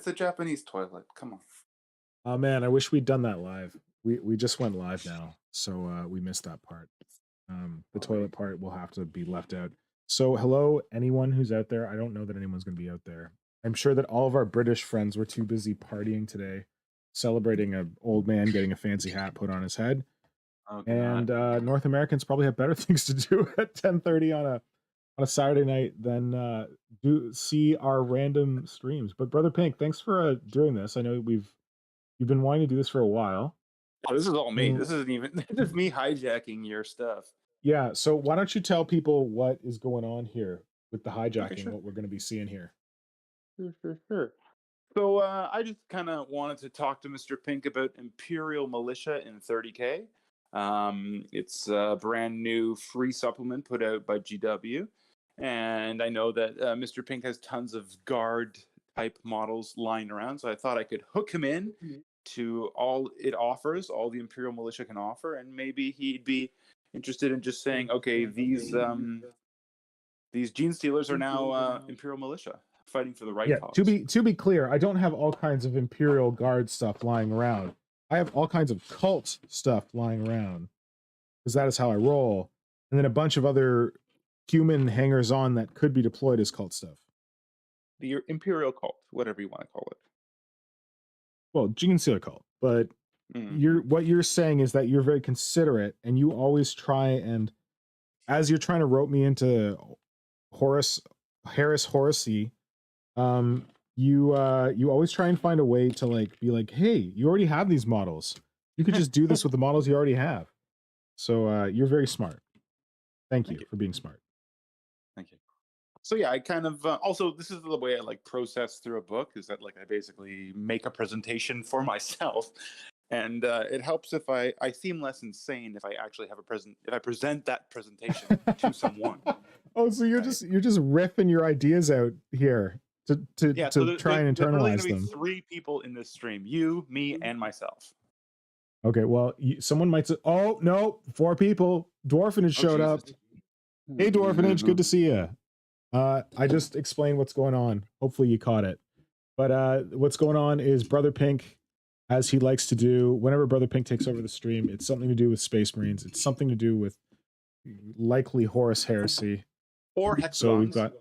It's a Japanese toilet. Come on. Oh man, I wish we'd done that live. We just went live now, so we missed that part. The Oh, wait. toilet part will have to be left out. So hello, anyone who's out there. I don't know that anyone's going to be out there. I'm sure that all of our British friends were too busy partying today, celebrating an old man getting a fancy hat put on his head. Oh God. And North Americans probably have better things to do at 10:30 on a Saturday night than do see our random streams. But Brother Pink, thanks for doing this. I know you've been wanting to do this for a while. Oh, this is all me. Mm, This isn't even. This is me hijacking your stuff. yeah, so why don't you tell people what is going on here with the Okay, hijacking, sure. what we're going to be seeing here? Sure. So I just kind of wanted to talk to Mr. Pink about Imperial Militia in 30K. It's a brand new free supplement put out by GW, and I know that Mr. Pink has tons of guard type models lying around, so I thought I could hook him in to all it offers, all the Imperial Militia can offer, and maybe he'd be interested in just saying, okay, these gene stealers are now Imperial Militia fighting for the right Yeah, to cause. be clear, I don't have all kinds of Imperial Guard stuff lying around. I have all kinds of cult stuff lying around because that is how I roll, and then a bunch of other human hangers on that could be deployed as cult stuff. The Imperial cult, whatever you want to call it. Well, Gene Stealer cult, but Mm. you're saying is that you're very considerate and you always try and as you're trying to rope me into Horace Harris Horacy, you always try and find a way to like be like, hey, you already have these models. You could just do this with the models you already have. So you're very smart. Thank Thank you you. for being smart. Thank you. So yeah, I kind of also this is the way I like process through a book is that like I basically make a presentation for myself, and it helps if I seem less insane if I actually have a present if I present that presentation to someone. Oh, so Right? you're just riffing your ideas out here Yeah. So to try and there's literally going internalize to be them. three people in this stream: you, me, and myself. Okay, well, someone might say, "Oh no, four people. Dwarfenage Oh showed up. Jesus. Hey, Dwarfenage, good to Mhm. see you." I just explained what's going on. Hopefully, you caught it. But what's going on is Brother Pink, as he likes to do, whenever Brother Pink takes over the stream, it's something to do with Space Marines. It's something to do with likely Horus Heresy. Or So we've hexagons. got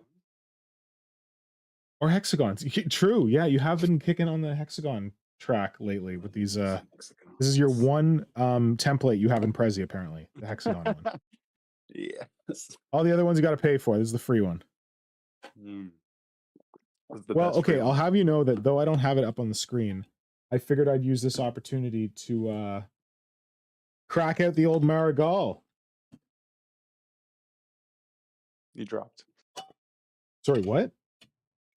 or hexagons. True, yeah, you have been kicking on the hexagon track lately with these. This is your Hexagons. one template you have in Prezi, apparently, the hexagon one. Yes. All the other ones you got to pay for. This is the free one. Mm. This is the Well, best free okay, I'll one. have you know that though I don't have it up on the screen, I figured I'd use this opportunity to crack out the old Marigal. You dropped. Sorry, what?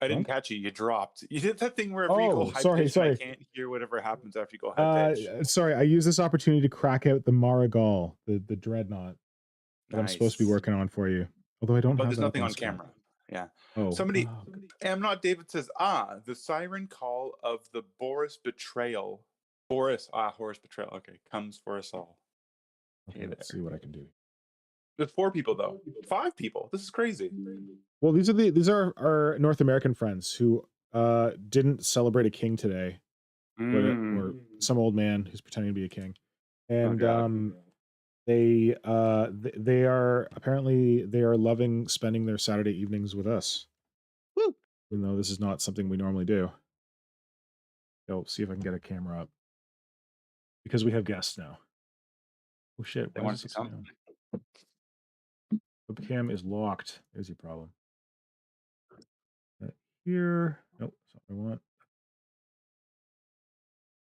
I didn't Drunk? catch you. You dropped. You did that thing wherever you go Oh, high sorry, pitch, and I sorry. can't hear whatever happens after you go high pitch. Sorry, I use this opportunity to crack out the Marigal, the dreadnought that I'm supposed to be Nice. working on for you. Although I don't But have there's that up nothing on the on screen. camera. Yeah. Oh, Somebody, I'm not David says, the siren call of the Boris betrayal. Horus betrayal. Okay, comes for us all. okay, Hey let's there. see what I can do. There's four people though. Five people. This is crazy. Well, these are our North American friends who didn't celebrate a king today, or Mm. some old man who's pretending to be a king. Oh And God. they are apparently they are loving spending their Saturday evenings with us, Woo. even though this is not something we normally do. So see if I can get a camera up because we have guests now. Oh shit, They why is want this to see upside something. down? Webcam is locked. There's your problem. Here. Nope, that's not what I want.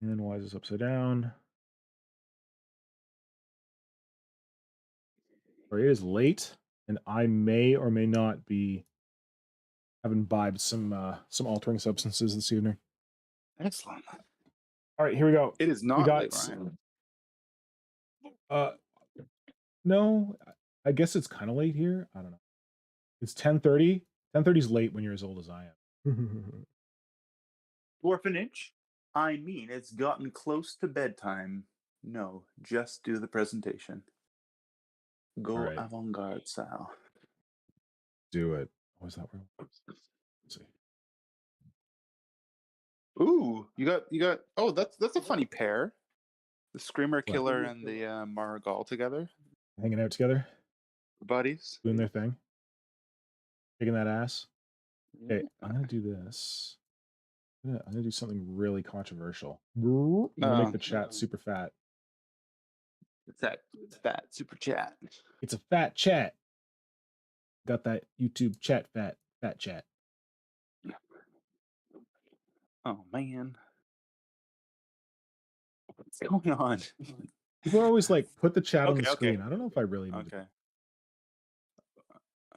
And why is this upside down? Sorry, it is late, and I may or may not be having imbibed some altering substances this evening. Excellent. All right, here we go. It is We not late, got Ryan. uh no, I guess it's kind of late here. I don't know. It's 10:30. 10:30 is late when you're as old as I am. Orphanage? I mean, it's gotten close to bedtime. No, just do the presentation. All Go right, avant-garde style. do it. Was that wrong? Let's see. Ooh, you got. Oh, that's a funny pair. The Screamer What? Killer and the Marigal together, Hanging out together, buddies. doing their thing, kicking that ass. Okay, I'm Yeah. gonna do this. I'm gonna do something really controversial. I'm gonna make the chat super fat. It's that super chat. It's a fat chat. Got that YouTube chat fat chat. Oh man, what's going on? People are always like, put the chat on the Okay, screen. okay, I don't know if I really need to.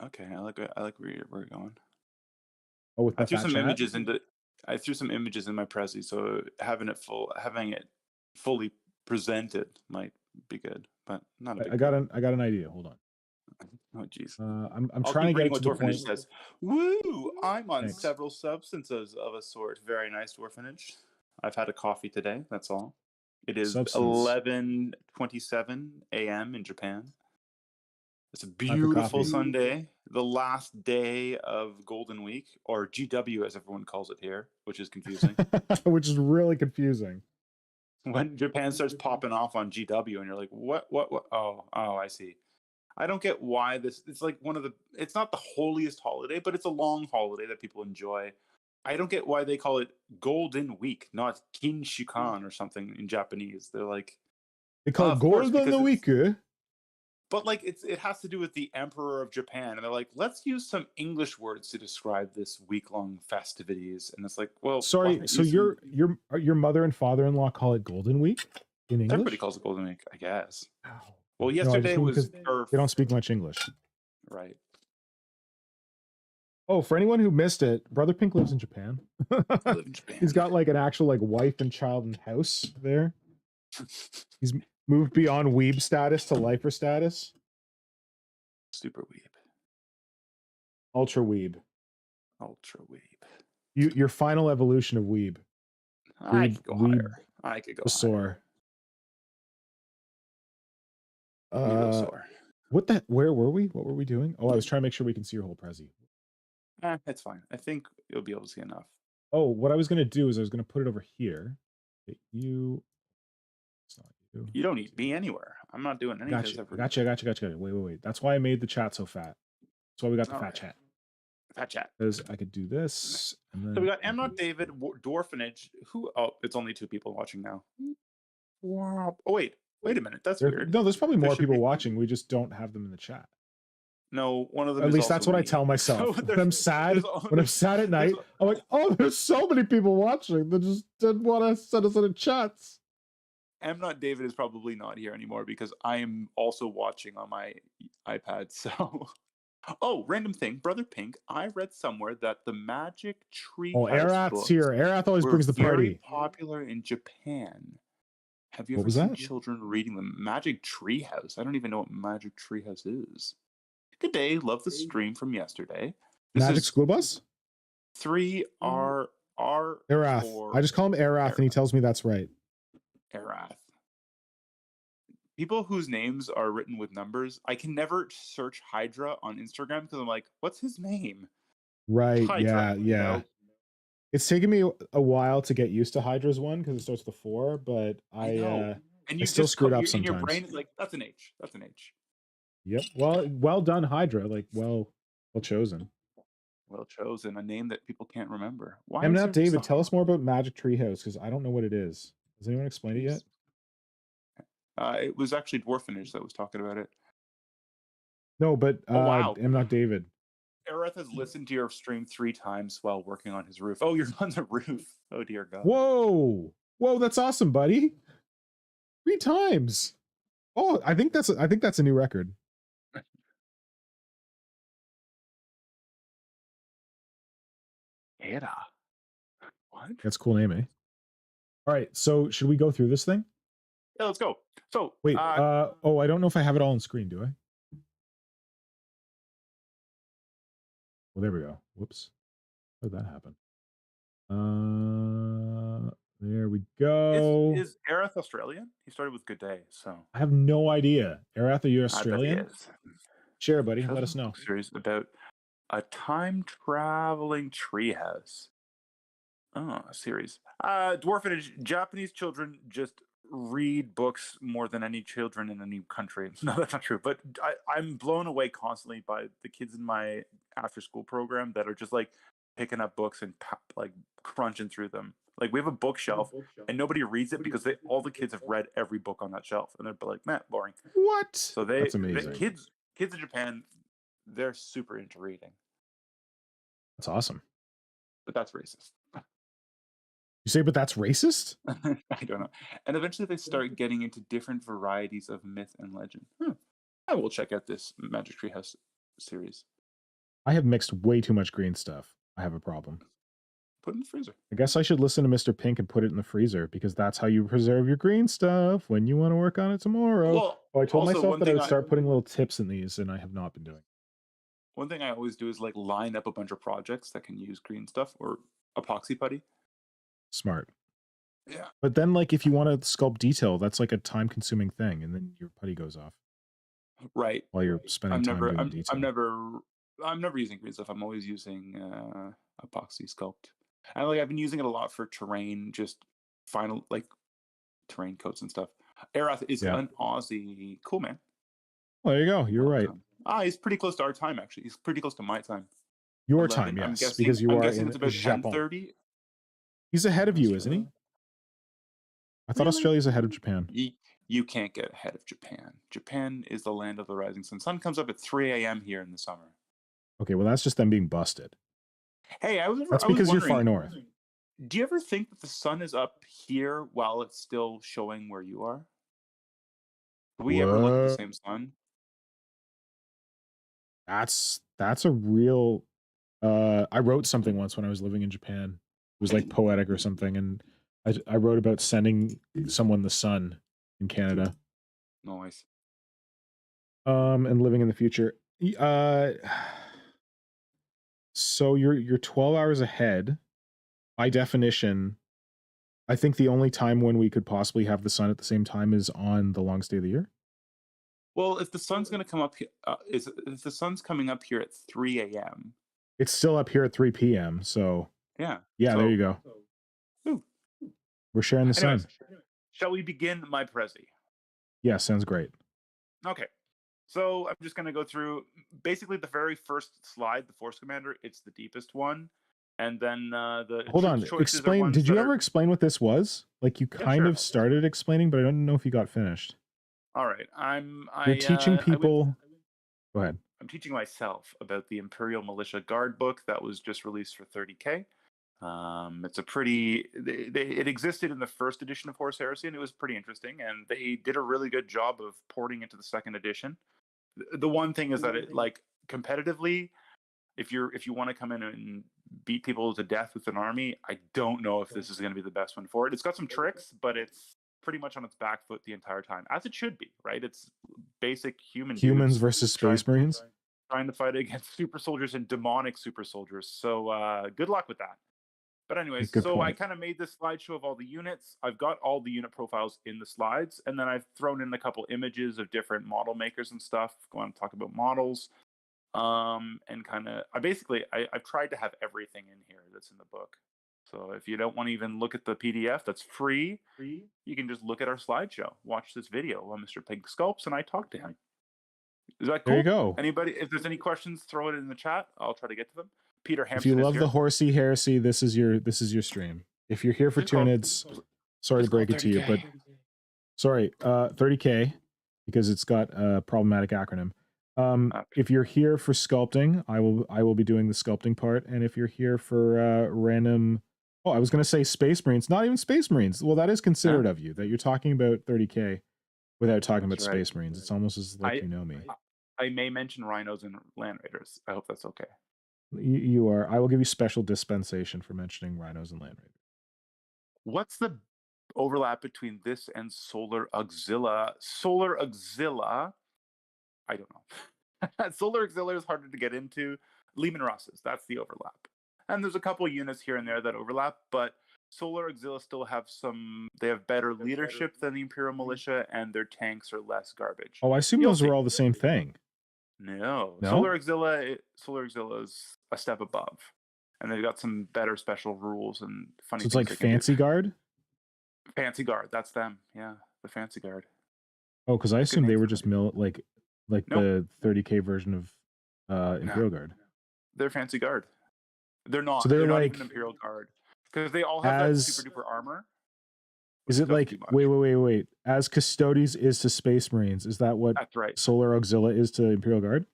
okay, okay. I like where you're going. Oh, with I my threw fat some chat? images into. I threw some images in my Prezi, so having it fully presented might be good, but not a I big got deal. an idea. Hold on. Oh jeez. I'm I'll trying to keep get reading it to what the point. Dwarfenage says. Woo! I'm on Thanks. several substances of a sort. Very nice, Dwarfenage. I've had a coffee today. That's all. It is Substance. 11:27 a.m. in Japan. It's a Time for beautiful coffee. Sunday, the last day of Golden Week, or GW as everyone calls it here, which is confusing. Which is really confusing. When Japan starts popping off on GW, and you're like, what? Oh, I see. I don't get why this. It's like one of the. It's not the holiest holiday, but it's a long holiday that people enjoy. I don't get why they call it Golden Week, not Kinshikan or something in Japanese. They're like, They call it of course, Golden because it's. Week. But like it has to do with the Emperor of Japan, and they're like, let's use some English words to describe this week-long festivities, and it's like, well, Sorry, so your mother and father-in-law call it Golden Week in English? Everybody calls it Golden Week, I guess. Wow. Well, No, I just yesterday mean was because Earth, they don't speak much English. right? Oh, for anyone who missed it, Brother Pink lives in Japan. I live in Japan. He's got like an actual like wife and child and house there. He's moved beyond weeb status to lifer status. Super weeb. Ultra weeb. Ultra weeb. Your final evolution of weeb. I could go higher. I could go higher. What the? Where were we? What were we doing? Oh, I was trying to make sure we can see your whole Prezi. It's fine. I think you'll be able to see enough. Oh, what I was going to do is I was going to put it over here. You. It's not you. You don't need me anywhere. I'm not doing anything. Gotcha. Wait. That's why I made the chat so fat. That's why we got the fat chat. Fat chat. Because I could do this. And then so we got M. Not David, Dwarfenage. Who? Oh, it's only 2 people watching now. Wow. Oh wait a minute. That's weird. No, there's probably more people watching. We just don't have them in the chat. No, one of them. At least that's what I tell myself. So when I'm sad at night, I'm like, oh, there's so many people watching. They just didn't want to send us in the chats. M. Not David is probably not here anymore because I am also watching on my iPad. So, oh, random thing, Brother Pink. I read somewhere that the Magic Tree. Oh, Arath's here. Arath always brings the party. Very popular in Japan. Have you ever seen children reading the Magic Tree House? I don't even know what Magic Tree House is. Good day. Love the stream from yesterday. Magic School Bus? 3R. Arath. I just call him Arath, and he tells me that's right. Arath. People whose names are written with numbers, I can never search Hydra on Instagram because I'm like, what's his name? Right. Hydra, yeah. You know? It's taken me a while to get used to Hydra's one because it starts with a 4, but I still screwed up sometimes. And your brain is like, that's an H. That's an H. Yep. Well done, Hydra. Like, well chosen. Well chosen. A name that people can't remember. Why? I'm not David. Tell us more about Magic Treehouse because I don't know what it is. Has anyone explained it yet? It was actually Dwarfenage that was talking about it. No, but wow. I'm not David. Aerith has listened to your stream 3 times while working on his roof. Oh, you're on the roof. Oh dear God. Whoa, that's awesome, buddy. 3 times. Oh, I think that's a new record. Era. What? That's a cool name, eh? All right, so should we go through this thing? Yeah, let's go. So wait, I don't know if I have it all on screen, do I? Well, there we go. Whoops. How did that happen? There we go. Is Aerith Australian? He started with Good Day, so I have no idea. Aerith, are you Australian? I bet he is. Share, buddy. Let us know. Series about a time traveling treehouse. Oh, a series. Dwarfage. Japanese children just read books more than any children in any country. No, that's not true. But I'm blown away constantly by the kids in my after school program that are just like picking up books and like crunching through them. Like we have a bookshelf and nobody reads it because all the kids have read every book on that shelf and they're like, man, boring. What? So That's amazing. kids in Japan, they're super into reading. That's awesome. But that's racist. You say, but that's racist? I don't know. And eventually they start getting into different varieties of myth and legend. I will check out this Magic Treehouse series. I have mixed way too much green stuff. I have a problem. Put it in the freezer. I guess I should listen to Mr. Pink and put it in the freezer because that's how you preserve your green stuff when you want to work on it tomorrow. Well, I told myself that I would I start putting little tips in these, and I have not been doing. One thing I always do is like line up a bunch of projects that can use green stuff or epoxy putty. Smart. Yeah. But then, like, if you want to sculpt detail, that's like a time-consuming thing, and then your putty goes off. Right. While you're spending time doing detail. I'm never using green stuff. I'm always using epoxy sculpt. And like I've been using it a lot for terrain, just final like terrain coats and stuff. Arath is an Aussie. Cool, man. Well, there you go. You're right. He's pretty close to our time, actually. He's pretty close to my time. Your 11. Time, yes. I'm guessing, because you are guessing it's about 10:30. He's ahead of you, isn't he? I thought Australia's ahead of Japan. You can't get ahead of Japan. Japan is the land of the rising sun. Sun comes up at 3 a.m. here in the summer. Okay, well, that's just them being busted. Hey, that's because you're far north. Do you ever think that the sun is up here while it's still showing where you are? Do we ever look at the same sun? That's a real. I wrote something once when I was living in Japan. It was like poetic or something, and I wrote about sending someone the sun in Canada. Nice. And living in the future. So you're 12 hours ahead. By definition, I think the only time when we could possibly have the sun at the same time is on the longest day of the year. Well, if the sun's going to come up, if the sun's coming up here at 3 a.m., it's still up here at 3 p.m. So yeah, so, there you go. We're sharing the sun. Shall we begin my Prezi? Yeah, sounds great. Okay. So I'm just going to go through basically the very first slide, the Force Commander. It's the deepest one. And then the hold on, explain. Did you ever explain what this was? Like you kind of started explaining, but I don't know if you got finished. All right, You're teaching people. Go ahead. I'm teaching myself about the Imperial Militia Guard book that was just released for 30K. It's a pretty. It existed in the first edition of Horus Heresy, and it was pretty interesting. And they did a really good job of porting into the second edition. The one thing is that it like competitively. If you want to come in and beat people to death with an army, I don't know if this is going to be the best one for it. It's got some tricks, but it's pretty much on its back foot the entire time, as it should be, right? It's basic humans versus Space Marines, trying to fight against super soldiers and demonic super soldiers. So good luck with that. But anyways, I kind of made this slideshow of all the units. I've got all the unit profiles in the slides, and then I've thrown in a couple images of different model makers and stuff. Go on and talk about models. And kind of I've tried to have everything in here that's in the book. So if you don't want to even look at the PDF, that's free. You can just look at our slideshow, watch this video while Mr. Pink sculpts and I talk to him. Is that cool? There you go. Anybody, if there's any questions, throw it in the chat. I'll try to get to them. Peter Hampson. If you love the Horsey Heresy, this is your stream. If you're here for Tyranids, sorry to break it to you, but sorry, 30K, because it's got a problematic acronym. If you're here for sculpting, I will be doing the sculpting part, and if you're here for random, I was going to say Space Marines, not even Space Marines. Well, that is considerate of you that you're talking about 30K without talking about Space Marines. It's almost as like you know me. I may mention rhinos and land raiders. I hope that's okay. You are. I will give you special dispensation for mentioning rhinos and land raiders. What's the overlap between this and Solar Auxilia? Solar Auxilia. I don't know. Solar Auxilia is harder to get into. Lehman Rosses, that's the overlap. And there's a couple units here and there that overlap, but Solar Auxilia still have they have better leadership than the Imperial Militia, and their tanks are less garbage. Oh, I assume those were all the same thing. No? Solar Auxilia is a step above. and they've got some better special rules and funny So it's things like they can do. Fancy Guard? Fancy Guard, that's them. Yeah, the Fancy Guard. Oh, because I Good assumed name they were for just them. like Nope. the 30K version of Imperial Guard. They're Fancy Guard. They're not. So they're They're not like even Imperial Guard because they all have that super duper armor. Is it like wait? As Custodes is to Space Marines, is that what That's right. Solar Auxilia is to Imperial Guard?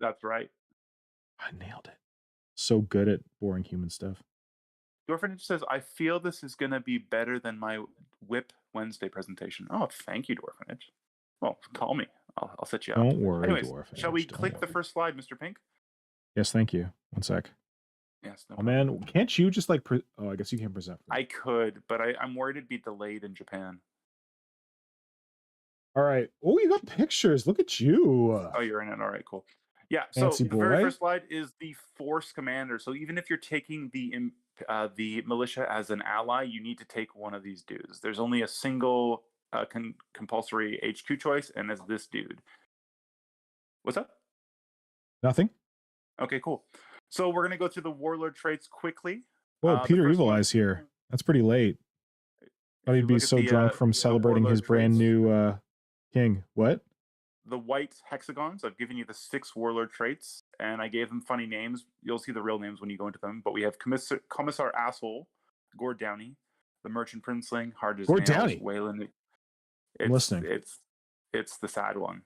That's right. I nailed it. So good at boring human stuff. Dwarfenage says, I feel this is going to be better than my Whip Wednesday presentation. Oh, thank you, Dwarfenage. Well, call me. I'll set you up. Don't worry, Anyways, Dwarfenage. shall we click the first slide, Mr. Pink? Yes, thank you. One sec. Yes. No oh, man. Can't you just like... I guess you can't present. I could, but I'm worried it'd be delayed in Japan. All right. Oh, you got pictures. Look at you. Oh, you're in it. All right, cool. Yeah, Fancy so the very first slide is the Force Commander. So even if you're taking the militia as an ally, you need to take one of these dudes. There's only a single compulsory HQ choice, and it's this dude. What's up? Nothing. Okay, cool. So we're going to go through the Warlord traits quickly. Whoa, Peter Evil Eyes here. That's pretty late. Thought he'd be so drunk from celebrating his brand new king. What? The white hexagons, I've given you the 6 Warlord traits, and I gave them funny names. You'll see the real names when you go into them. But we have Commissar Asshole, Gord Downey, the Merchant Princeling, Hard as Gord Nails, Downey. Wayland. I'm listening. It's the sad one.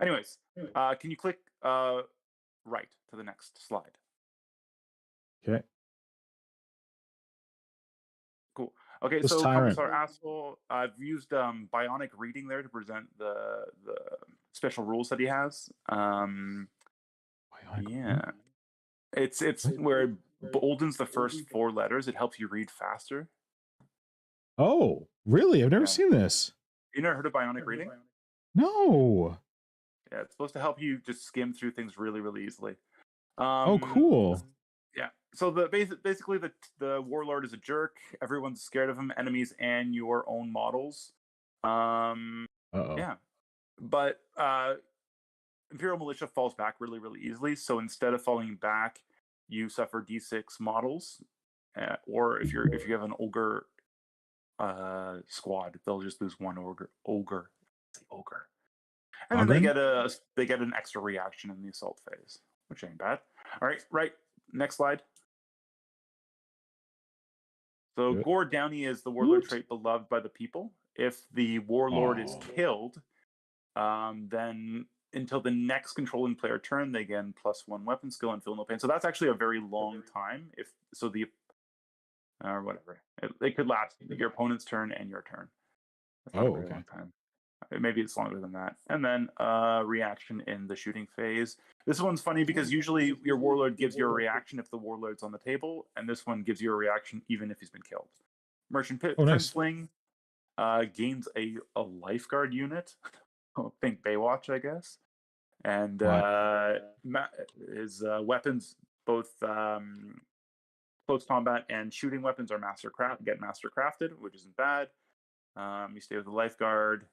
Anyways, can you click right to the next slide? Okay. Cool. Okay, so Commissar Asshole, I've used bionic reading there to present the special rules that he has. Yeah, it's where it boldens the first 4 letters. It helps you read faster. Oh, really? I've never seen this. You never heard of bionic reading? No. Yeah, it's supposed to help you just skim through things really, really easily. Oh, cool. Yeah. So basically the Warlord is a jerk. Everyone's scared of him, enemies and your own models. Yeah. But Imperial Militia falls back really, really easily. So instead of falling back, you suffer D6 models. Or if you have an ogre squad, they'll just lose 1 ogre. And then they get an extra reaction in the assault phase, which ain't bad. All right. Next slide. So Gord Downey is the Warlord trait beloved by the people. If the Warlord is killed, then until the next controlling player turn, they gain +1 weapon skill and feel no pain. So that's actually a very long time. Or whatever. It could last your opponent's turn and your turn. That's not a very long time. Maybe it's longer than that. And then reaction in the shooting phase. This one's funny because usually your Warlord gives you a reaction if the Warlord's on the table, and this one gives you a reaction even if he's been killed. Merchant Princeling gains a lifeguard unit. Think Baywatch, I guess. And his weapons, both close combat and shooting weapons, are master crafted, which isn't bad. You stay with the lifeguard.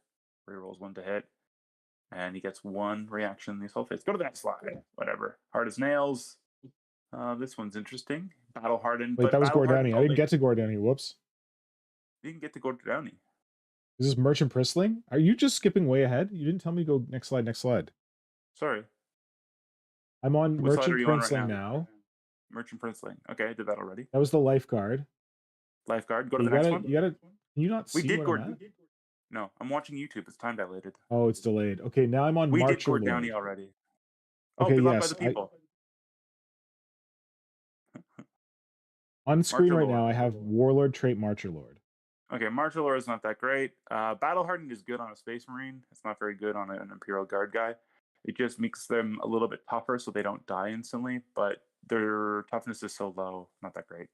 Rerolls 1 to hit, and he gets 1 reaction in the assault phase. Go to the next slide. Whatever. Hard as nails. This one's interesting. Battle hardened. Wait, that was Gord Downey. I didn't get to Gord Downey. Whoops. You didn't get to Gord Downey. Is this Merchant Princeling? Are you just skipping way ahead? You didn't tell me to go next slide. Sorry. I'm on Merchant Princeling now. Merchant Princeling. Okay, I did that already. That was the lifeguard. Go to the next one. Can you not see Gord? No, I'm watching YouTube. It's time dilated. Oh, it's delayed. Okay, now I'm on We Marcher did Gord Lord. Downey already. Okay, beloved by the people. On screen right now, I have Warlord trait Marcher Lord. Okay, Marcher Lord is not that great. Battle hardened is good on a Space Marine. It's not very good on an Imperial Guard guy. It just makes them a little bit tougher so they don't die instantly, but their toughness is so low, not that great.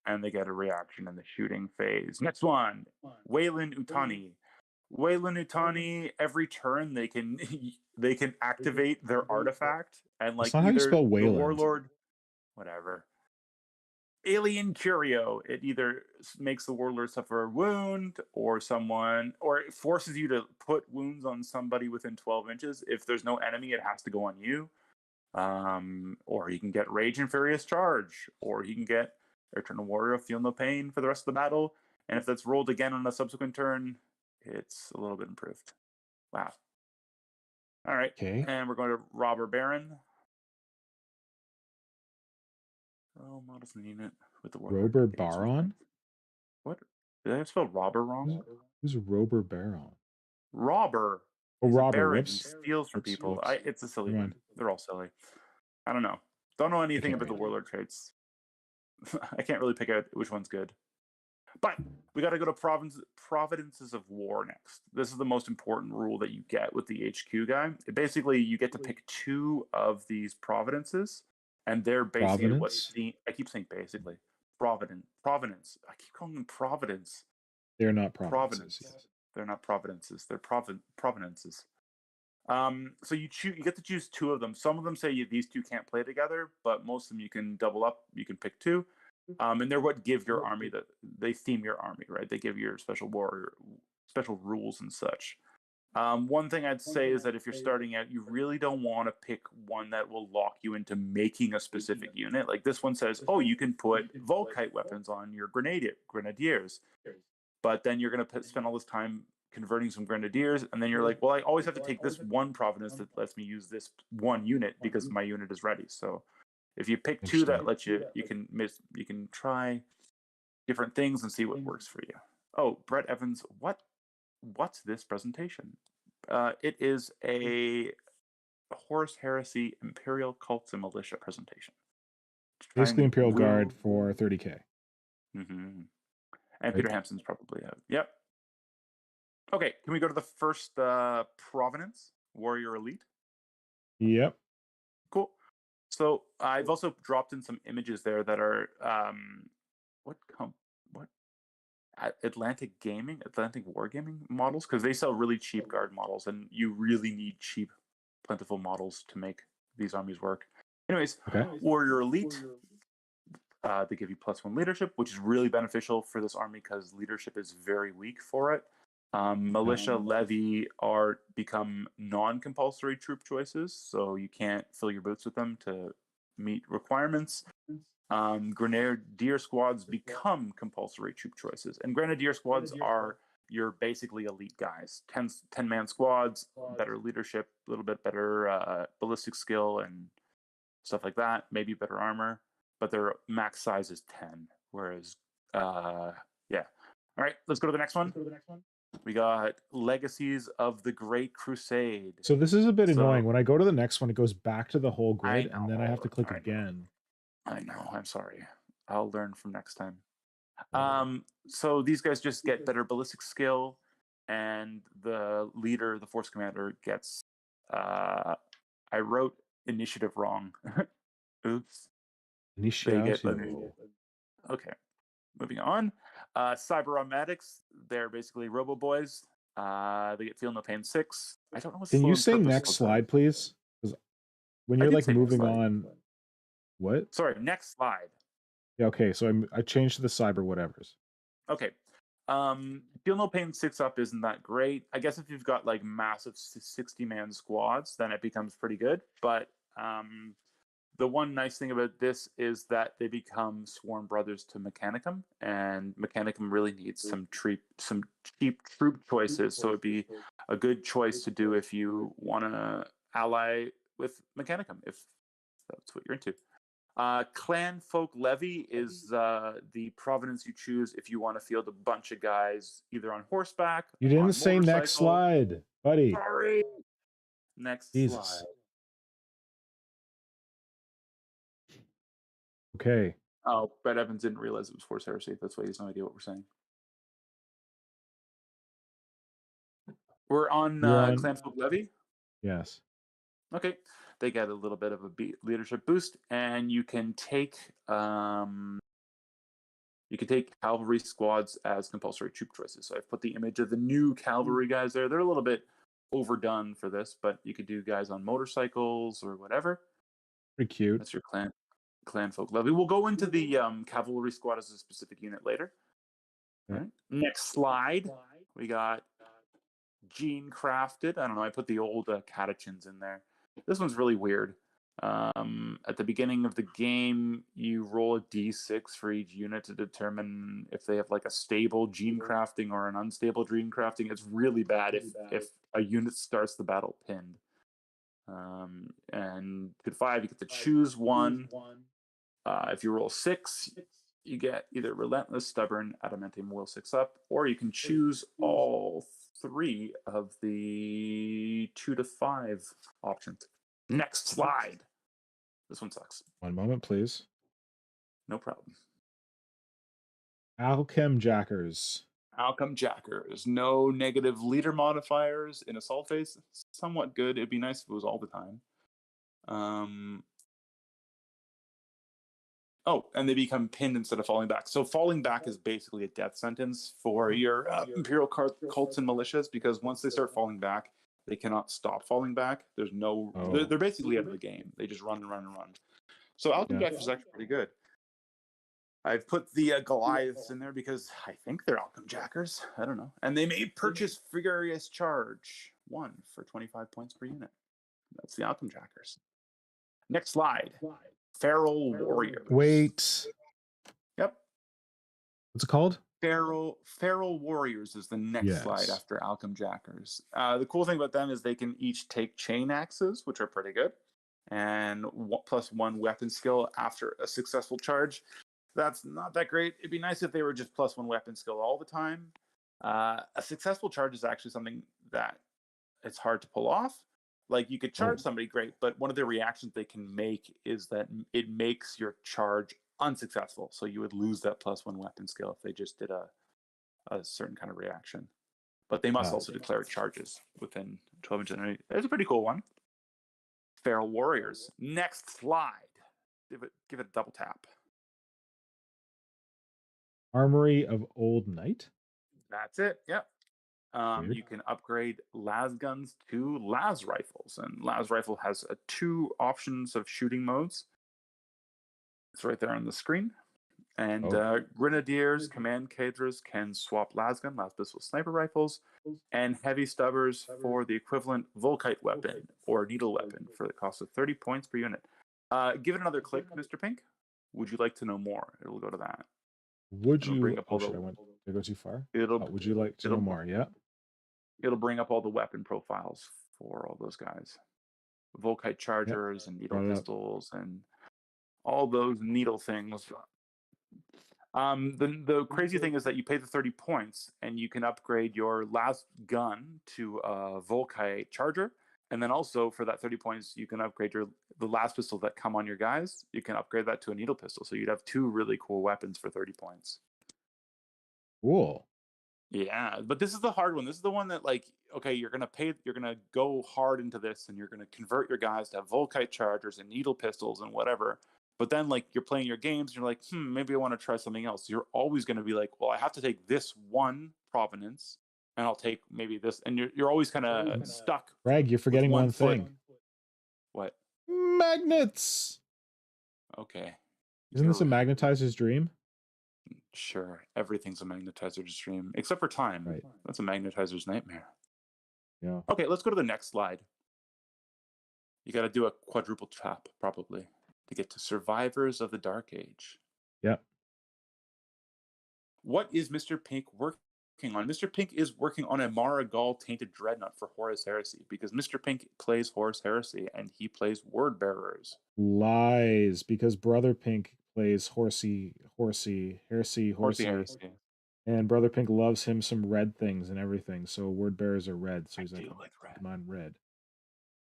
And they get a reaction in the shooting phase. Next one, Wayland Utani. Wayland Utani, every turn they can activate their artifact, and like either how you spell Wayland. The Warlord, whatever. Alien Curio. It either makes the Warlord suffer a wound, or it forces you to put wounds on somebody within 12 inches. If there's no enemy, it has to go on you. Or he can get Rage and Furious Charge, or he can get Eternal Warrior, Feel No Pain for the rest of the battle. And if that's rolled again on a subsequent turn, it's a little bit improved. Wow. All right. Okay. And we're going to Robber Baron. Oh, models in the unit with the Warlord. Rober Baron? What? Did I spell robber wrong? Who's Rober Baron? Robber. Oh, He's a robber. baron. Whoops. He steals from Whoops, people. whoops. It's a silly Never one. mind. They're all silly. I don't know. Don't know anything can't about the read. Warlord traits. I can't really pick out which one's good. But we got to go to Providences of War next. This is the most important rule that you get with the HQ guy. Basically, you get to pick 2 of these Providences, and they're basically what I keep saying basically. Providence. I keep calling them Providence. They're not Providences. Yes. They're not Providences. They're Providences. So you get to choose 2 of them. Some of them say these 2 can't play together, but most of them you can double up. You can pick 2. And they're what give your army they theme your army, right? They give your special warrior special rules and such. One thing I'd say is that if you're starting out, you really don't want to pick one that will lock you into making a specific unit. Like this one says, oh, you can put Volkite weapons on your grenadiers, but then you're going to spend all this time converting some grenadiers, and then you're like, well, I always have to take this one province that lets me use this one unit because my unit is ready. So if you pick 2 that let you can try different things and see what works for you. Oh, Brett Evans, what's this presentation? It is a Horus Heresy Imperial Cults and Militia presentation. Basically Imperial Guard for 30K. Mm-hmm. And right. Peter Hampson's probably out. Yep. Okay, can we go to the first Provenance, Warrior Elite? Yep. Cool. So I've also dropped in some images there that are what Atlantic Wargaming models, because they sell really cheap guard models, and you really need cheap, plentiful models to make these armies work. Anyways, okay. Warrior Elite, they give you +1 leadership, which is really beneficial for this army because leadership is very weak for it. Militia levy become non-compulsory troop choices, so you can't fill your boots with them to meet requirements. Grenadier squads become compulsory troop choices, and Grenadier squads are your basically elite guys. 10-man squads, better leadership, a little bit better ballistic skill and stuff like that, maybe better armor, but their max size is 10. Whereas, yeah. All right, let's go to the next one. We got Legacies of the Great Crusade. So this is a bit annoying. When I go to the next one, it goes back to the whole grid, and then I have to click again. I know. I'm sorry. I'll learn from next time. So these guys just get better ballistic skill, and the leader, the force commander, gets. I wrote initiative wrong. Oops. Initiative. Okay. Moving on. Cyberomatics, they're basically Robo Boys. They get Feel No Pain 6. I don't know what's Can you say next slide, please? Because when you're like moving on, what? Sorry, next slide. Yeah, okay, so I changed to the cyber whatevers. Okay. Feel No Pain 6-up isn't that great. I guess if you've got like massive 60-man squads, then it becomes pretty good. But the one nice thing about this is that they become sworn brothers to Mechanicum, and Mechanicum really needs some cheap troop choices. So it'd be a good choice to do if you want to ally with Mechanicum, if that's what you're into. Clan Folk Levy is the province you choose if you want to field a bunch of guys either on horseback. You didn't say next slide, buddy. Sorry. Next slide. Okay. Oh, Brett Evans didn't realize it was Force Heresy. That's why he has no idea what we're saying. We're on Clan Folk Levy? Yes. Okay. They get a little bit of a leadership boost, and you can take cavalry squads as compulsory troop choices. So I've put the image of the new cavalry guys there. They're a little bit overdone for this, but you could do guys on motorcycles or whatever. Pretty cute. That's your clan folk levy. We'll go into the cavalry squad as a specific unit later. All right. Next slide. We got Gene Crafted. I don't know. I put the old catechins in there. This one's really weird. At the beginning of the game, you roll a d6 for each unit to determine if they have like a stable gene crafting or an unstable gene crafting. It's really bad if a unit starts the battle pinned. And at 5, you get to choose one. If you roll 6, you get either Relentless, Stubborn, Adamantium Will 6 up, or you can choose all 3 of the 2 to 5 options. Next slide. This one sucks. One moment, please. No problem. Alchem Jackers. Outcome Jackers. No negative leader modifiers in assault phase. Somewhat good. It'd be nice if it was all the time. Oh, and they become pinned instead of falling back. So falling back is basically a death sentence for your Imperial cults and militias, because once they start falling back, they cannot stop falling back. There's no... They're basically out of the game. They just run and run and run. So Alchem Jackers is actually pretty good. I've put the Goliaths in there because I think they're Alchem Jackers. I don't know. And they may purchase Furious Charge 1 for 25 points per unit. That's the Alchem Jackers. Next slide. Feral Warriors. Wait. Yep. What's it called? Feral Warriors is the next slide after Alchem Jackers. The cool thing about them is they can each take chain axes, which are pretty good, and +1 weapon skill after a successful charge. That's not that great. It'd be nice if they were just +1 weapon skill all the time. A successful charge is actually something that it's hard to pull off. Like, you could charge somebody great, but one of the reactions they can make is that it makes your charge unsuccessful. So you would lose that +1 weapon skill if they just did a certain kind of reaction. But they must also declare charges within 12 inches. It's a pretty cool one. Feral Warriors. Next slide. Give it a double tap. Armory of Old Knight. That's it. Yep. You can upgrade las guns to las rifles, and las rifle has 2 options of shooting modes. It's right there on the screen. And grenadiers, command cadres can swap las gun, las pistol, sniper rifles, and heavy stubbers for the equivalent Volkite weapon or needle weapon for the cost of 30 points per unit. Give it another click, Mr. Pink. Would you like to know more? It'll go to that. Would you? Did I go too far? Would you like to know more? Yeah. It'll bring up all the weapon profiles for all those guys. Volkite chargers and needle pistols and all those needle things. The crazy thing is that you pay the 30 points and you can upgrade your last gun to a Volkite charger. And then also for that 30 points, you can upgrade the last pistol that come on your guys. You can upgrade that to a needle pistol. So you'd have 2 really cool weapons for 30 points. Cool. Yeah, but this is the hard one. This is the one that, like, okay, you're gonna go hard into this, and you're gonna convert your guys to have Volkite chargers and needle pistols and whatever. But then, like, you're playing your games, and you're like, maybe I want to try something else. You're always gonna be like, well, I have to take this one provenance, and I'll take maybe this, and you're always kind of stuck. Greg, you're forgetting one thing. What? Magnets. Okay. Isn't this a magnetizer's dream? Sure, everything's a magnetizer's dream, except for time. Right. That's a magnetizer's nightmare. Yeah. Okay, let's go to the next slide. You got to do a quadruple tap, probably, to get to Survivors of the Dark Age. Yep. What is Mr. Pink working on? Mr. Pink is working on a Marigal Tainted Dreadnought for Horus Heresy, because Mr. Pink plays Horus Heresy, and he plays Word Bearers. Lies, because Brother Pink plays Heresy. And Brother Pink loves him some red things and everything. So Word Bearers are red. So he's like red. Come on, red.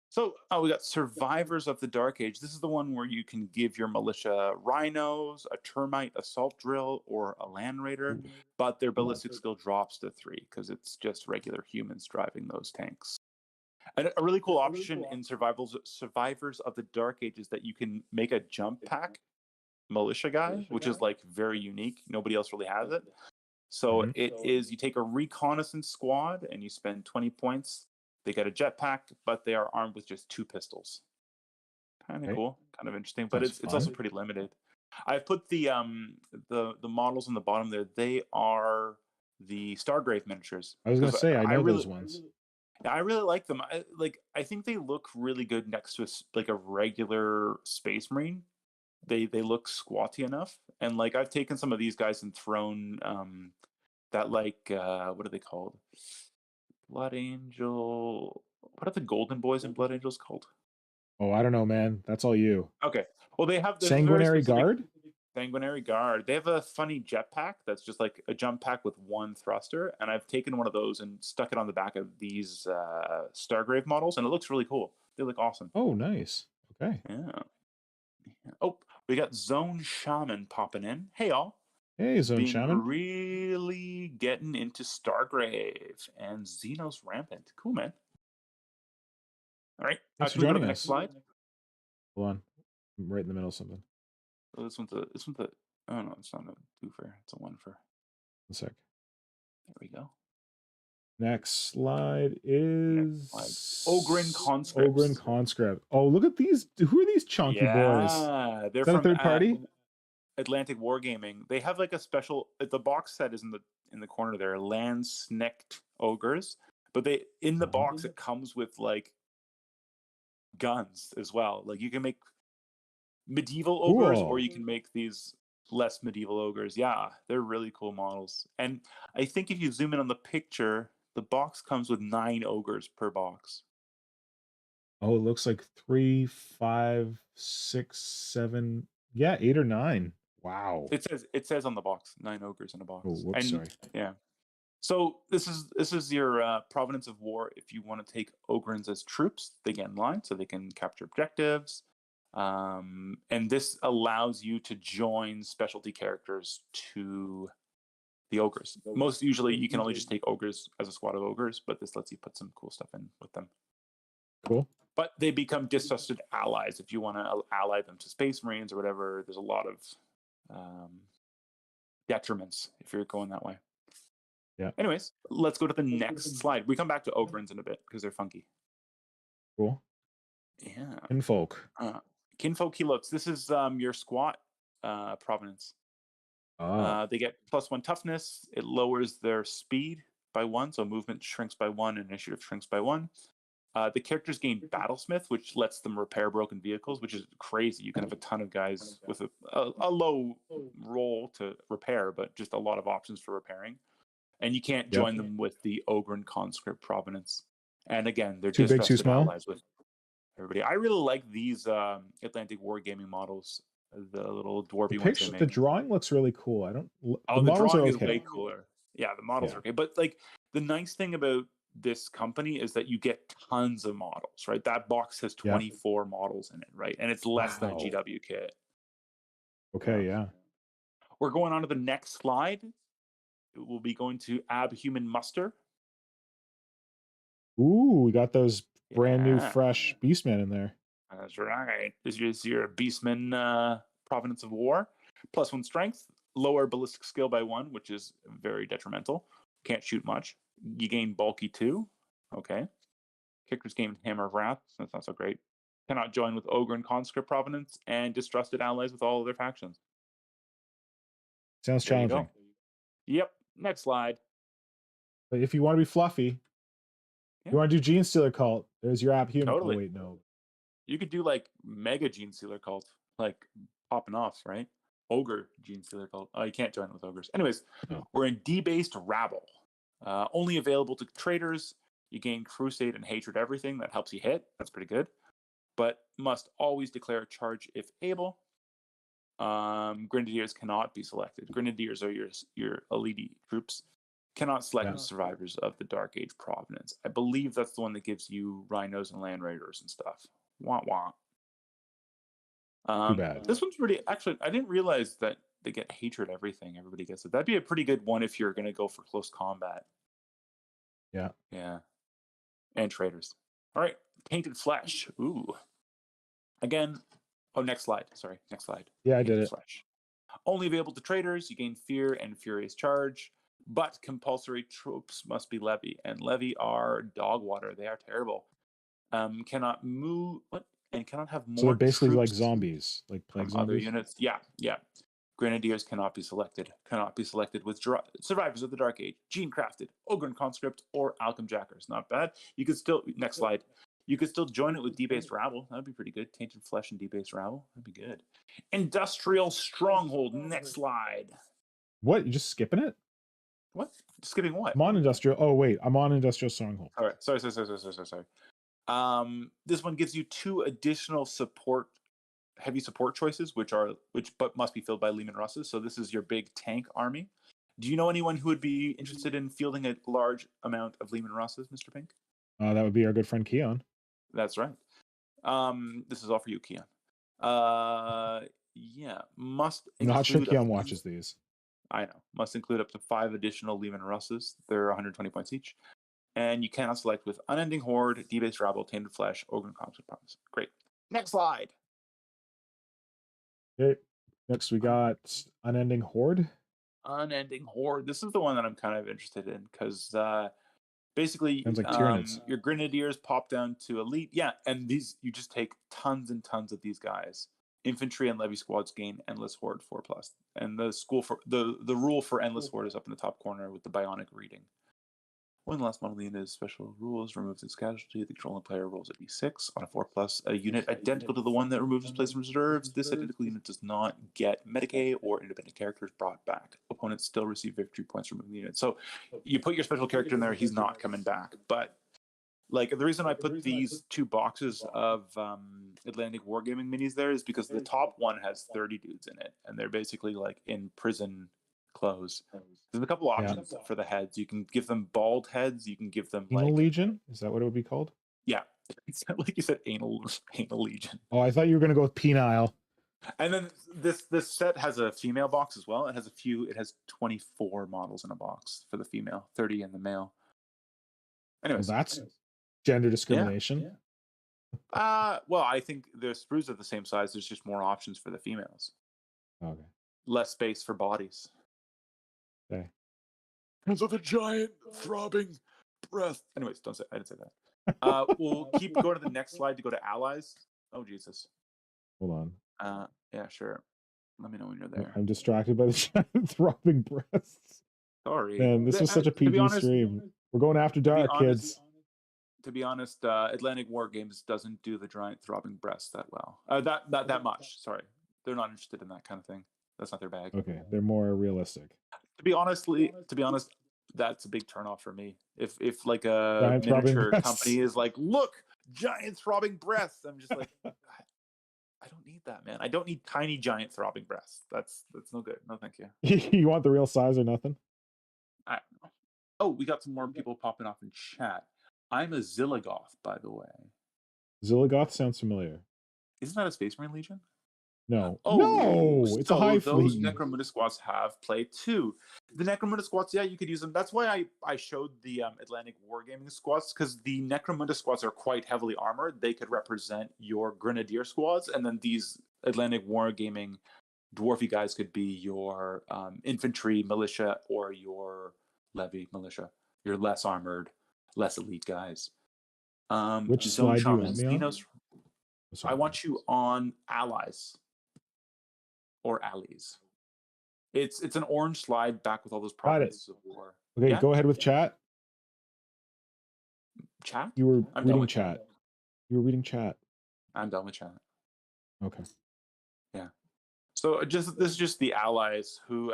So we got Survivors of the Dark Age. This is the one where you can give your militia rhinos, a termite assault drill, or a land raider, but their ballistic skill drops to 3 because it's just regular humans driving those tanks. And a really cool option in Survivors of the Dark Age is that you can make a jump pack militia guy, which is like very unique. Nobody else really has it. So it is, you take a reconnaissance squad and you spend 20 points. They get a jetpack, but they are armed with just 2 pistols. Kind of cool, kind of interesting, but it's also pretty limited. I've put the models on the bottom there. They are the Stargrave miniatures. I was gonna say I know those ones. Yeah, I really like them. I think they look really good next to like a regular Space Marine. They look squatty enough, and like I've taken some of these guys and thrown that like what are they called? Blood Angel. What are the Golden Boys in Blood Angels called? Oh, I don't know, man. That's all you. Okay. Well, they have this very Sanguinary specific Guard? Sanguinary Guard. They have a funny jetpack that's just like a jump pack with one thruster, and I've taken one of those and stuck it on the back of these Stargrave models, and it looks really cool. They look awesome. Oh, nice. Okay. Yeah. Oh, we got Zone Shaman popping in. Hey, all. Hey, Zone Been Shaman. really getting into Stargrave and Xenos Rampant. Cool, man. All right. Thanks for Can we go to joining the next us. slide? Hold on. I'm right in the middle of something. Oh, this one's a. Oh no, it's not a twofer. It's a one for. One sec. There we go. Next slide Next slide. is Ogrin Conscripts. Ogrin Conscript. Oh, look at these. Who are these chunky boys? Yeah, they're Is that a from third party? Atlantic Wargaming. They have like a special. The box set is in the corner there. Land-snecked ogres, but they in the box it comes with like guns as well. Like you can make medieval ogres, or Cool. you can make these less medieval ogres. Yeah, they're really cool models. And I think if you zoom in on the picture, the box comes with 9 ogres per box. Oh, it looks like 3, 5, 6, 7. Yeah, 8 or 9. Wow. It says on the box 9 ogres in a Oh, box. whoops, And sorry. yeah. So this is your Providence of War. If you want to take Ogrins as troops, they get in line so they can capture objectives. And this allows you to join specialty characters to the ogres. Most usually, you can only just take ogres as a squad of ogres, but this lets you put some cool stuff in with them. Cool. But they become distrusted allies if you want to ally them to Space Marines or whatever. There's a lot of detriments if you're going that way. Yeah. Anyways, let's go to the next slide. We come back to Ogrins in a bit because they're funky. Cool. Yeah. Kinfolk. Kinfolk Helots. This is your squat provenance. Oh. They get +1 toughness. It lowers their speed by 1, so movement shrinks by 1, and initiative shrinks by 1. The characters gain Battlesmith, which lets them repair broken vehicles, which is crazy. You can have a ton of guys with a low roll to repair, but just a lot of options for repairing. And you can't join them with the Ogren Conscript Provenance. And again, they're Too big, too distrusted small? allies with everybody. I really like these Atlantic Wargaming models, the little dwarvy ones they make. The drawing looks really cool. I don't. Oh, the models drawing are is okay. way cooler. Yeah, the models are okay. But like the nice thing about this company is that you get tons of models, right? That box has 24 models in it, right? And it's less than a GW kit. Okay, yeah. We're going on to the next slide. We'll be going to Abhuman Muster. Ooh, we got those brand new, fresh Beastmen in there. That's right. This is your Beastman Provenance of War. +1 strength, lower ballistic skill by 1, which is very detrimental. Can't shoot much. You gain bulky 2. Okay. Kickers gain Hammer of Wrath. That's not so great. Cannot join with Ogre and Conscript Provenance, and distrusted allies with all of their factions. Sounds challenging. Yep. Next slide. But if you want to be fluffy, you want to do Gene Stealer Cult, there's your Abhuman. Totally. Oh, wait, no. You could do like Mega Gene Stealer Cult, like popping off, right? Ogre Gene Stealer Cult. Oh, you can't join with ogres. Anyways, we're in debased rabble. Only available to traders. You gain Crusade and Hatred everything. That helps you hit. That's pretty good. But must always declare a charge if able. Grenadiers cannot be selected. Grenadiers are your elite troops. Cannot select survivors of the Dark Age Provenance. I believe that's the one that gives you Rhinos and Land Raiders and stuff. Wah wah. Too bad. This one's pretty. Actually, I didn't realize that they get Hatred everything. Everybody gets it. That'd be a pretty good one if you're going to go for close combat. Yeah. Yeah. And traders. All right. Tainted Flesh. Ooh. Again. Oh, next slide. Sorry. Next slide. Yeah, I Tainted did it. Flesh. Only available to traders. You gain Fear and Furious Charge. But compulsory troops must be levy. And levy are dog water. They are terrible. Cannot move. What? And cannot have more. So they're basically like troops zombies, like plague from other zombies. units. Yeah. Grenadiers cannot be selected. Cannot be selected with Survivors of the Dark Age, Gene Crafted, Ogren Conscript, or Alchem Jackers. Not bad. You could still, next slide. You could still join it with Debased Rabble. That'd be pretty good. Tainted Flesh and Debased Rabble. That'd be good. Industrial Stronghold. Next slide. What? You just skipping it? What? Skipping what? I'm on Industrial. Oh, wait. I'm on Industrial Stronghold. All right. Sorry. This one gives you 2 additional heavy support choices, which but must be filled by Leman Russes. So this is your big tank army. Do you know anyone who would be interested in fielding a large amount of Leman Russes, Mr. Pink? That would be our good friend Keon. That's right. This is all for you, Keon. Yeah, must include. Not sure Keon watches these. I know. Must include up to 5 additional Leman Russes. They're 120 points each. And you cannot select with Unending Horde, Debased Rabble, Tainted Flesh, Ogre Conscript Promise. Great. Next slide. Okay. Next, we got Unending Horde. Unending Horde. This is the one that I'm kind of interested in because basically, sounds like Tyranids. Your Grenadiers pop down to Elite. Yeah, and these you just take tons and tons of these guys. Infantry and Levy squads gain Endless Horde 4+. And the rule for Endless Horde is up in the top corner with the Bionic reading. When the last model unit is special rules removes its casualty, the controlling player rolls a d6 on a 4+. A unit identical to the one that removes its place in reserves. This identical unit does not get Medicae or independent characters brought back. Opponents still receive victory points from the unit. So you put your special character in there, he's not coming back. But like the reason I put these 2 boxes of Atlantic Wargaming minis there is because the top one has 30 dudes in it, and they're basically like in prison clothes. There's a couple options for the heads. You can give them bald heads. You can give them Anal Legion? Is that what it would be called? Yeah, it's like you said, anal Legion. Oh, I thought you were gonna go with penile. And then this set has a female box as well. It has 24 models in a box for the female, 30 in the male. Anyways, well, that's gender discrimination. Yeah. Well, I think the sprues are the same size. There's just more options for the females. Okay. Less space for bodies. Okay. Because of a giant throbbing breath. Anyways, I didn't say that. We'll keep going to the next slide to go to allies. Oh Jesus. Hold on. Yeah, sure. Let me know when you're there. I'm distracted by the giant throbbing breasts. Sorry. Man, this was such a PG stream. We're going after dark, kids. To be honest, Atlantic War Games doesn't do the giant throbbing breasts that well. That much. Sorry, they're not interested in that kind of thing. That's not their bag. Okay, they're more realistic. To be honest, that's a big turnoff for me. If like a giant miniature company is like, look, giant throbbing breasts, I'm just like, I don't need that, man. I don't need tiny giant throbbing breasts. That's no good. No, thank you. You want the real size or nothing? I don't know. Oh, we got some more people popping off in chat. I'm a Zillagoth, by the way. Zillagoth sounds familiar. Isn't that a Space Marine Legion? No. Oh, no, it's a hive fleet. Those Necromunda squads have play too. The Necromunda squads, yeah, you could use them. That's why I showed the Atlantic Wargaming squads, because the Necromunda squads are quite heavily armored. They could represent your Grenadier squads, and then these Atlantic Wargaming dwarfy guys could be your infantry militia or your levy militia. Your less armored, less elite guys. Which slide do you want me on? I want you on allies. Or allies. It's an orange slide back with all those provinces of war. Okay, yeah? Go ahead with chat. Chat? You were reading chat. You were reading chat. I'm done with chat. Okay. Yeah. So this is just the allies, who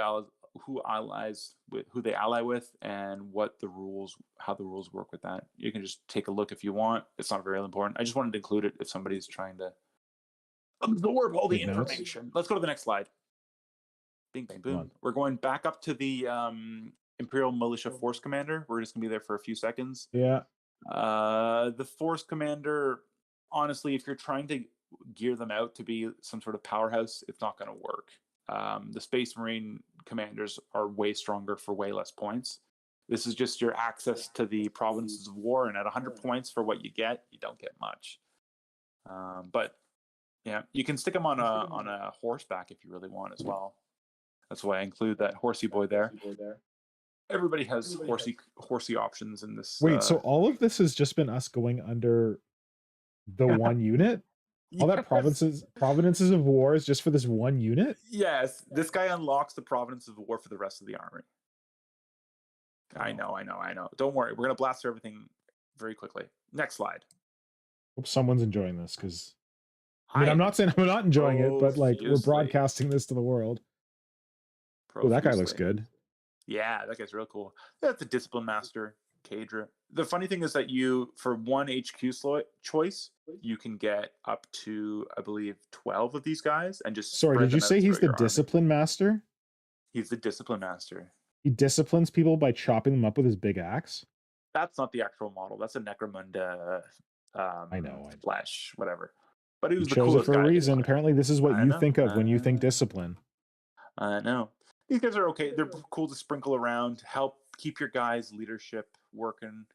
they ally with, and how the rules work with that. You can just take a look if you want. It's not very important. I just wanted to include it if somebody's trying to absorb all the information. Let's go to the next slide. Bing, bang, boom. We're going back up to the Imperial Militia Force Commander. We're just going to be there for a few seconds. Yeah. The Force Commander, honestly, if you're trying to gear them out to be some sort of powerhouse, it's not going to work. The Space Marine commanders are way stronger for way less points. This is just your access to the provinces of war, and at 100 points for what you get, you don't get much. But yeah, you can stick them on a horseback if you really want as well. That's why I include that horsey boy there. Everybody has horsey options in this. Wait, so all of this has just been us going under the one unit? All that provinces of war is just for this one unit? Yes, this guy unlocks the province of the war for the rest of the army. Oh. I know. Don't worry, we're gonna blast through everything very quickly. Next slide. Hope someone's enjoying this because I mean I'm not saying I'm not enjoying it, but like we're broadcasting this to the world. Oh, that guy looks good. Yeah, that guy's real cool. That's the Discipline Master, Kadra. The funny thing is that you, for one HQ choice, you can get up to, I believe, 12 of these guys and just Sorry, did you say he's the Discipline Master? He's the Discipline Master. He disciplines people by chopping them up with his big axe? That's not the actual model. That's a Necromunda I know. flesh, whatever. But he was the chose coolest it for guy a reason. Apparently, this is what you think of when you think discipline. I know. These guys are okay. They're cool to sprinkle around, help keep your guys' leadership working.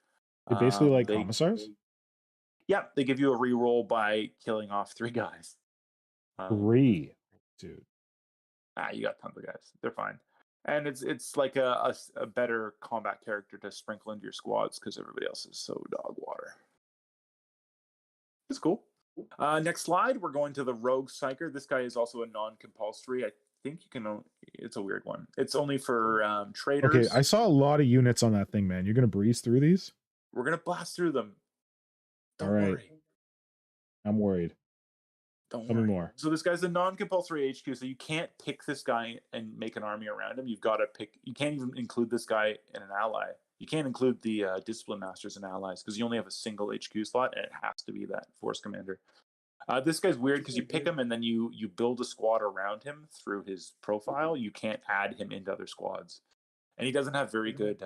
They basically like commissars? Yeah, they give you a reroll by killing off 3 guys. 3? Dude. You got tons of guys. They're fine. And it's like a better combat character to sprinkle into your squads because everybody else is so dog water. It's cool. Next slide, we're going to the Rogue Psyker. This guy is also a non-compulsory. I think you can. It's a weird one. It's only for traders. Okay, I saw a lot of units on that thing, man. You're gonna breeze through these? We're gonna blast through them. Don't worry. I'm worried. Don't worry. More. So this guy's a non-compulsory HQ, so you can't pick this guy and make an army around him. You've got to pick. You can't even include this guy in an ally. You can't include the Discipline Masters and allies because you only have a single HQ slot, and it has to be that Force Commander. This guy's weird because you pick him and then you build a squad around him through his profile. You can't add him into other squads, and he doesn't have very good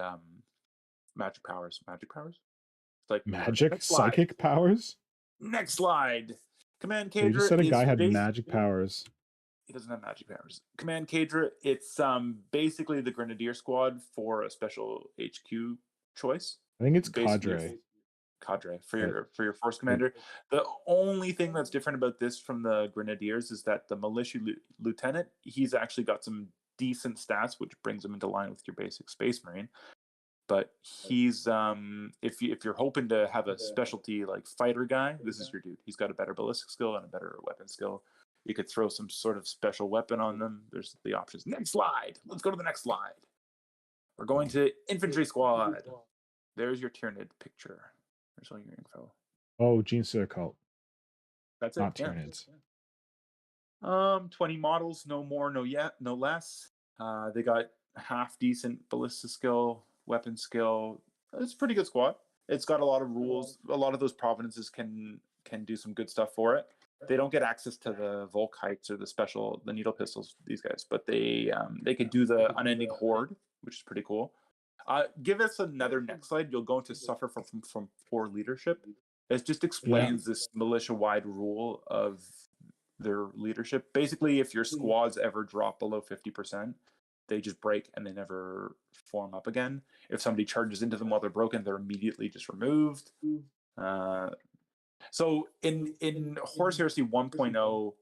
magic powers. Magic powers? Like magic psychic powers? Next slide. Command Kadra. You just said a guy had magic powers. He doesn't have magic powers. Command Kadra. It's basically the Grenadier squad for a special HQ choice. I think it's cadre for your force commander. The only thing that's different about this from the Grenadiers is that the militia lieutenant, he's actually got some decent stats, which brings him into line with your basic Space Marine. But he's if you're hoping to have a specialty like fighter guy, this is your dude. He's got a better ballistic skill and a better weapon skill. You could throw some sort of special weapon on them. There's the options. Next slide. Let's go to the next slide. We're going to infantry squad. There's your Tyranid picture. There's all your info. Oh, Gene Stealer cult. That's it. Not Tyranids. 20 models, no more, no less. They got half decent ballistic skill, weapon skill. It's a pretty good squad. It's got a lot of rules. A lot of those provinces can do some good stuff for it. They don't get access to the Volkites or the needle pistols, these guys, but they can do the unending horde, which is pretty cool. Give us another next slide. You'll go into suffer from poor leadership. It just explains this militia-wide rule of their leadership. Basically, if your squads ever drop below 50%, they just break and they never form up again. If somebody charges into them while they're broken, they're immediately just removed. So in Horus Heresy 1.0,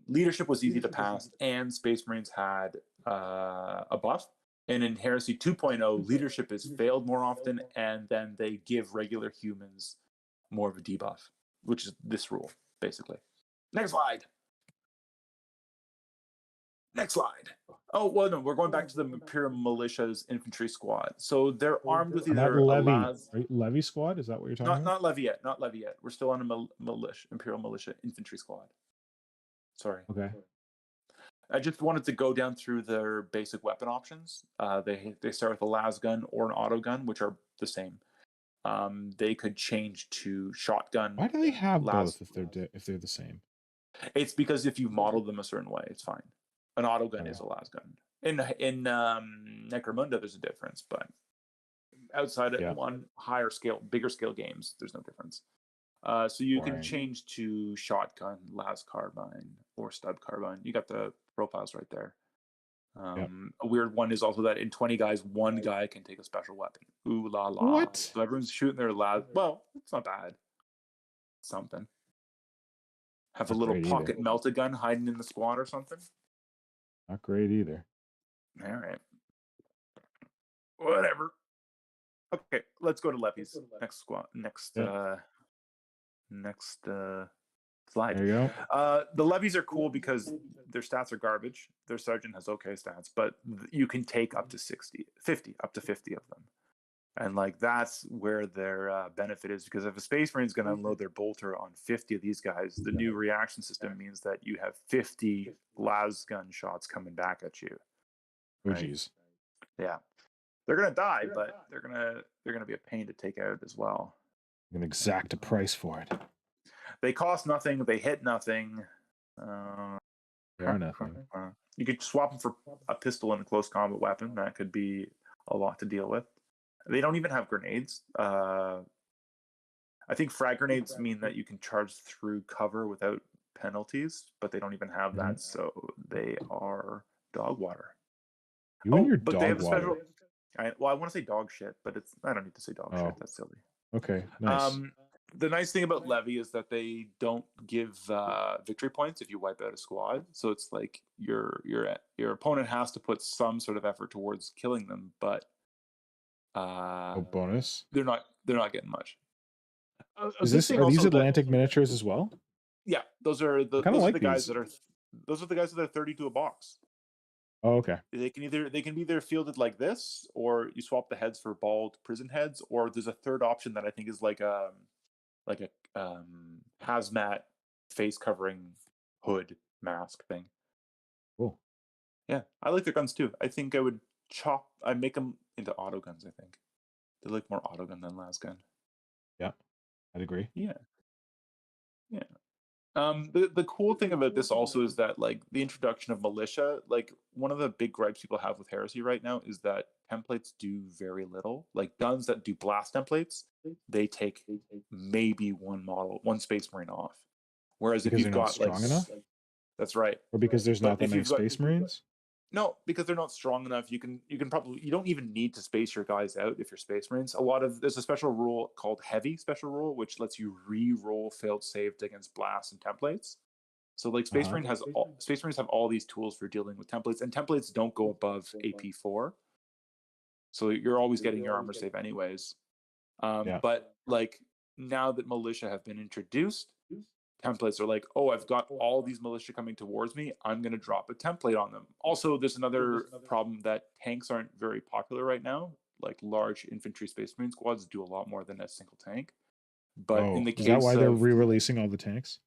leadership was easy to pass, and Space Marines had a buff. And in Heresy 2.0, leadership is failed more often, and then they give regular humans more of a debuff, which is this rule, basically. Next slide. Next slide. Oh, well, no, we're going back to the Imperial Militia's infantry squad. So they're armed with either Levy squad? Is that what you're talking about? Not Levy yet. Not Levy yet. We're still on a Imperial Militia infantry squad. Sorry. Okay. I just wanted to go down through their basic weapon options. They start with a las gun or an auto gun, which are the same. They could change to shotgun. Why do they have both if they're the same? It's because if you model them a certain way, it's fine. An auto gun is a las gun. In Necromunda, there's a difference, but outside of on higher scale, bigger scale games, there's no difference. So you can change to shotgun, las carbine, or stub carbine. You got the profiles right there. A weird one is also that in 20 guys, one guy can take a special weapon. Ooh la la. What? So everyone's shooting their las. Well, it's not bad. Something. Have a little pocket melta gun hiding in the squad or something. Not great either. All right. Whatever. Okay, let's go to Levy's next squad. Next Slide. There you go. The levies are cool because their stats are garbage. Their sergeant has okay stats, but you can take up to 50 up to 50 of them. And like that's where their benefit is, because if a space marine is going to unload their bolter on 50 of these guys, the new reaction system means that you have 50 las gun shots coming back at you. Oh geez. Yeah, they're gonna die, but they're gonna be a pain to take out as well. I'm gonna exact a price for it. They cost nothing. They hit nothing. They are nothing. You could swap them for a pistol and a close combat weapon. That could be a lot to deal with. They don't even have grenades. I think frag grenades mean that you can charge through cover without penalties, but they don't even have that, so they are dog water. You and your but dog they have a water. special. I want to say dog shit, but I don't need to say dog shit. That's silly. Okay, nice. The nice thing about Levy is that they don't give victory points if you wipe out a squad. So it's like your opponent has to put some sort of effort towards killing them, but bonus. They're not getting much. Are these Atlantic miniatures as well? Yeah, those are the guys that are 32 a box. Oh, okay. They can be either fielded like this, or you swap the heads for bald prison heads, or there's a third option that I think is like a hazmat face covering hood mask thing. Cool. Yeah, I like their guns too. I think I'd make them into auto guns. I think they look more auto gun than las gun. Yeah, I'd agree. Yeah. The cool thing about this also is that like the introduction of militia, like one of the big gripes people have with Heresy right now is that templates do very little. Like guns that do blast templates, they take maybe one space marine off. Whereas because if you've got strong enough, that's right. Or because there's not that many space marines. No, because they're not strong enough. You can probably, you don't even need to space your guys out if you're space marines. There's a special rule called heavy special rule, which lets you re-roll failed saved against blasts and templates. So like space marines have all these tools for dealing with templates, and templates don't go above AP4. So you're always getting your armor save anyways. But like now that militia have been introduced, templates are like, oh, I've got all these militia coming towards me, I'm going to drop a template on them. Also, there's another problem that tanks aren't very popular right now. Like large infantry space marine squads do a lot more than a single tank. But in the case is that why they're re-releasing all the tanks?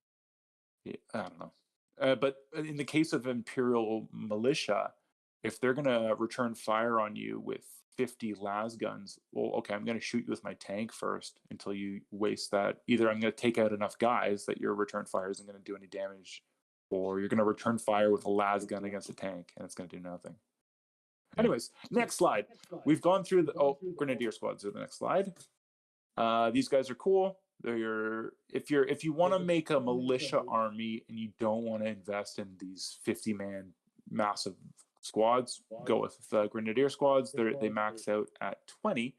Yeah, I don't know. But in the case of Imperial Militia, if they're going to return fire on you with 50 las guns, well, okay, I'm going to shoot you with my tank first until you waste that. Either I'm going to take out enough guys that your return fire isn't going to do any damage, or you're going to return fire with a las gun against a tank and it's going to do nothing. Anyways, next slide. We've gone through Grenadier squads are the next slide. These guys are cool. If you want to make a militia army and you don't want to invest in these 50-man massive squads, go with Grenadier squads. They max out at 20.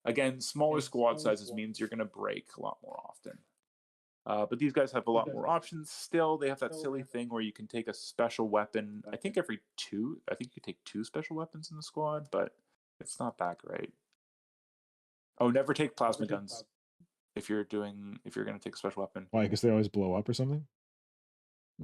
Again, smaller squad sizes means you're going to break a lot more often. But these guys have a lot more options. Still, they have that silly thing where you can take a special weapon. I think every 2. I think you take 2 special weapons in the squad, but it's not that great. Oh, never take plasma guns if you're going to take a special weapon. Why? Because they always blow up or something?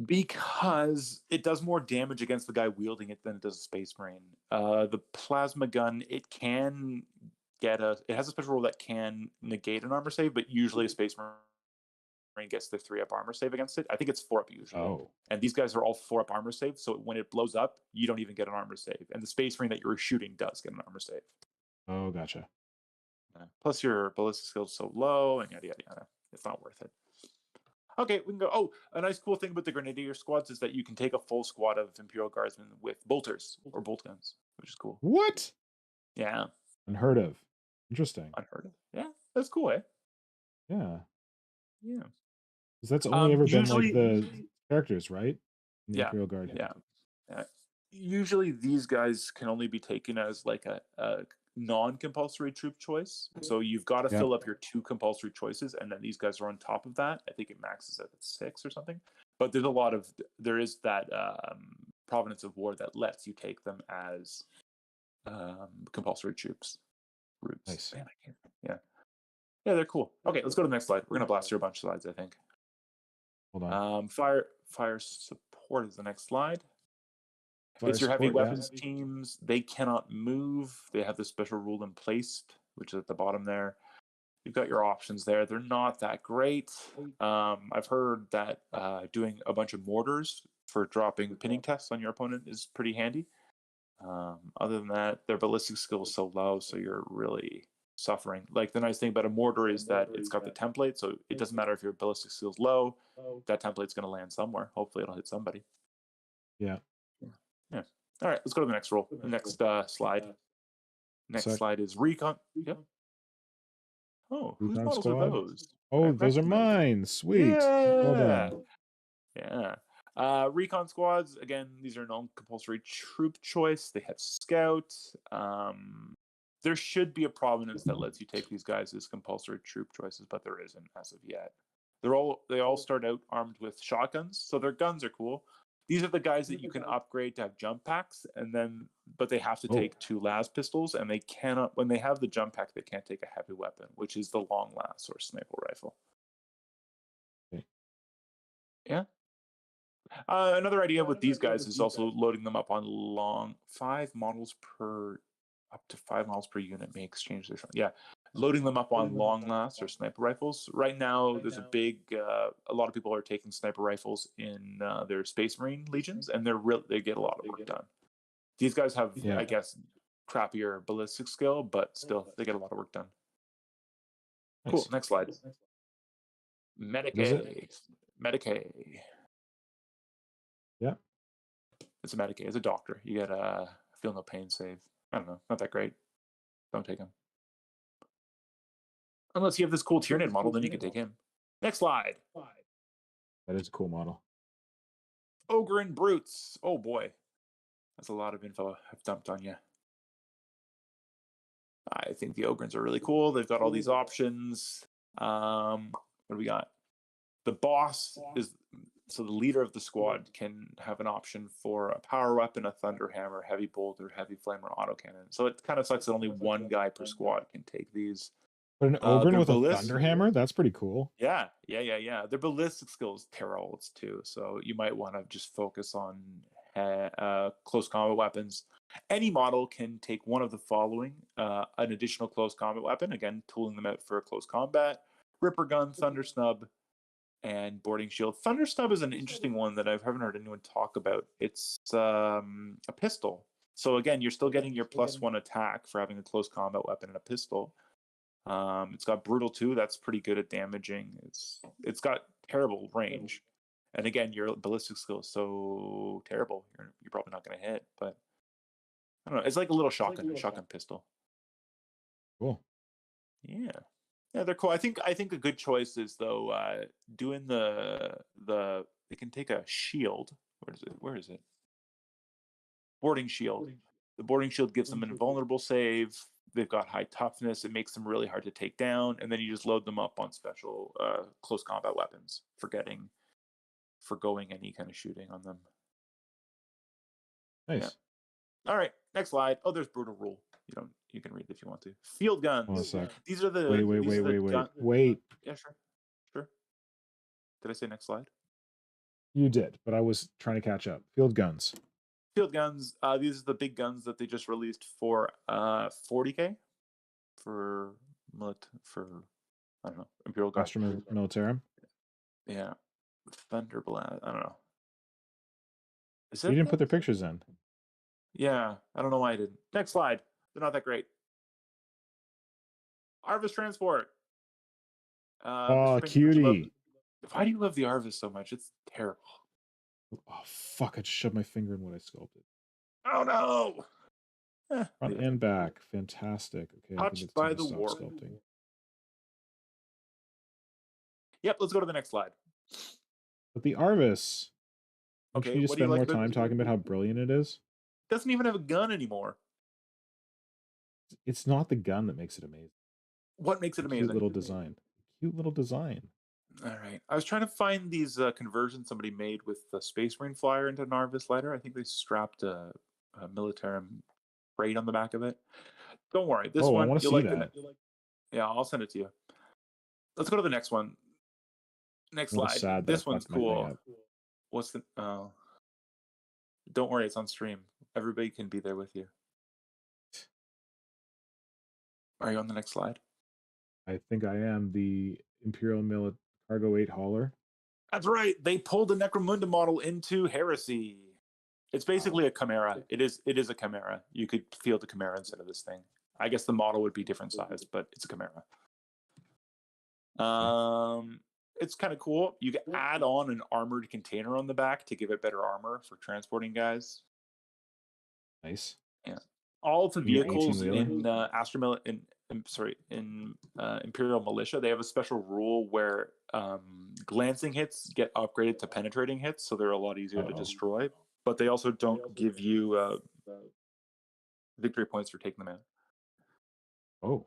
Because it does more damage against the guy wielding it than it does a space marine. The plasma gun, it has a special rule that can negate an armor save, but usually a space marine gets the 3-up armor save against it. I think it's 4-up usually. Oh. And these guys are all 4-up armor save, so when it blows up, you don't even get an armor save. And the space marine that you're shooting does get an armor save. Oh, gotcha. Plus your ballistic skill is so low, and yada yada yada. It's not worth it. Okay, we can go. Oh, a nice cool thing about the Grenadier squads is that you can take a full squad of Imperial Guardsmen with bolters or bolt guns, which is cool. What? Yeah. Unheard of. Interesting. Unheard of. Yeah, that's cool, eh? Yeah. Yeah. Because that's only ever been like the characters, right? In the Imperial Guard. Yeah. Usually these guys can only be taken as like a non-compulsory troop choice. So you've got to fill up your 2 compulsory choices, and then these guys are on top of that. I think it maxes out at 6 or something. But there is that Provenance of War that lets you take them as compulsory troops. Nice. Man, yeah, they're cool. Okay, let's go to the next slide. We're gonna blast through a bunch of slides, I think. Hold on. Fire support is the next slide. Fire It's your heavy support, weapons teams. They cannot move. They have this special rule in place, which is at the bottom there. You've got your options there. They're not that great. I've heard that doing a bunch of mortars for dropping pinning tests on your opponent is pretty handy. Other than that, their ballistic skill is so low, so you're really suffering. Like, the nice thing about a mortar is that it's got the template, so it doesn't matter if your ballistic skill is low, that template's going to land somewhere. Hopefully it'll hit somebody. Yeah. Yeah. All right, let's go to the next roll. The next slide. Next slide is recon. Yep. Oh, whose Recon models squad? are those? Oh, those are mine. Sweet. Yeah. Well done. Yeah. Recon squads, again, these are non-compulsory troop choice. They have scout. There should be a provenance that lets you take these guys as compulsory troop choices, but there isn't as of yet. They all start out armed with shotguns, so their guns are cool. These are the guys that you can upgrade to have jump packs, but they have to take 2 las pistols, and they cannot. When they have the jump pack, they can't take a heavy weapon, which is the long las or sniper rifle. Okay. Yeah. Another idea with these guys is also loading them up on 5 models per, up to 5 models per unit may exchange their. Yeah, loading them up on long lasts or sniper rifles. Right now, there's a big. A lot of people are taking sniper rifles in their Space Marine legions, and they get a lot of work done. These guys have, I guess, crappier ballistic skill, but still, they get a lot of work done. Nice. Cool. Next slide. Medicaid. Yeah. It's a Medicaid. It's a doctor. You get a feel no pain save. I don't know. Not that great. Don't take him. Unless you have this cool Tyranid model, then you can take him. Next slide. That is a cool model. Ogre and Brutes. Oh boy. That's a lot of info I've dumped on you. I think the Ogrins are really cool. They've got all these options. What do we got? The boss is... So the leader of the squad can have an option for a power weapon, a thunder hammer, heavy bolt, or heavy flame or autocannon. So it kind of sucks that only one guy per squad can take these. But an Ogre with a thunder hammer? That's pretty cool. Yeah. Their ballistic skill is terrible too, so you might want to just focus on close combat weapons. Any model can take one of the following: an additional close combat weapon, again, tooling them out for close combat, Ripper gun, Thunder Snub, and boarding shield. Thunder Snub is an interesting one that I haven't heard anyone talk about. It's a pistol. So again, you're still getting your +1 attack for having a close combat weapon and a pistol. It's got brutal too. That's pretty good at damaging. It's got terrible range, and again, your ballistic skill is so terrible. You're probably not going to hit. But I don't know. It's like a little shotgun pistol. Cool. Yeah. Yeah, they're cool. I think a good choice is though doing the they can take a shield. Where is it? Boarding shield. The boarding shield gives them an invulnerable save. They've got high toughness. It makes them really hard to take down, and then you just load them up on special close combat weapons for going any kind of shooting on them. Nice. Yeah. All right, next slide. Oh, there's brutal rule. You can read it if you want to. Field guns. Hold on a sec. These are the Wait. Yeah, sure. Did I say next slide? You did, but I was trying to catch up. Field guns. Field guns. These are the big guns that they just released for 40K for I don't know, Imperial Guard. Astra Militarum. Yeah. Thunderblast. I don't know. You didn't put their pictures in. Yeah, I don't know why I didn't. Next slide. They're not that great. Arvis Transport. Oh, cutie. Why do you love the Arvis so much? It's terrible. Oh, fuck. I just shoved my finger in what I sculpted. Oh, no. Front and back. Fantastic. Okay. Touched by the war. Sculpting. Yep, let's go to the next slide. But the Arvis. Okay, you just spend more time talking about how brilliant it is? It doesn't even have a gun anymore. It's not the gun that makes it amazing. What makes it amazing? Cute little design. All right. I was trying to find these conversions somebody made with the Space Marine flyer into an Arvis lighter. I think they strapped a Militarum crate on the back of it. Don't worry. This one, I want to see that. Yeah, I'll send it to you. Let's go to the next one. Next I'm a little slide. sad that I This one's fucked my thing cool. up. What's the? Oh, don't worry, it's on stream. Everybody can be there with you. Are you on the next slide? I think I am the Imperial Cargo 8 hauler. That's right. They pulled the Necromunda model into Heresy. It's basically a Chimera. It is a Chimera. You could field the Chimera instead of this thing. I guess the model would be different size, but it's a Chimera. It's kind of cool. You can add on an armored container on the back to give it better armor for transporting guys. Nice. Yeah. All of the Your vehicles 18-wheeler? in Imperial Militia, they have a special rule where glancing hits get upgraded to penetrating hits, so they're a lot easier to destroy. But they also don't give you victory points for taking them out. Oh,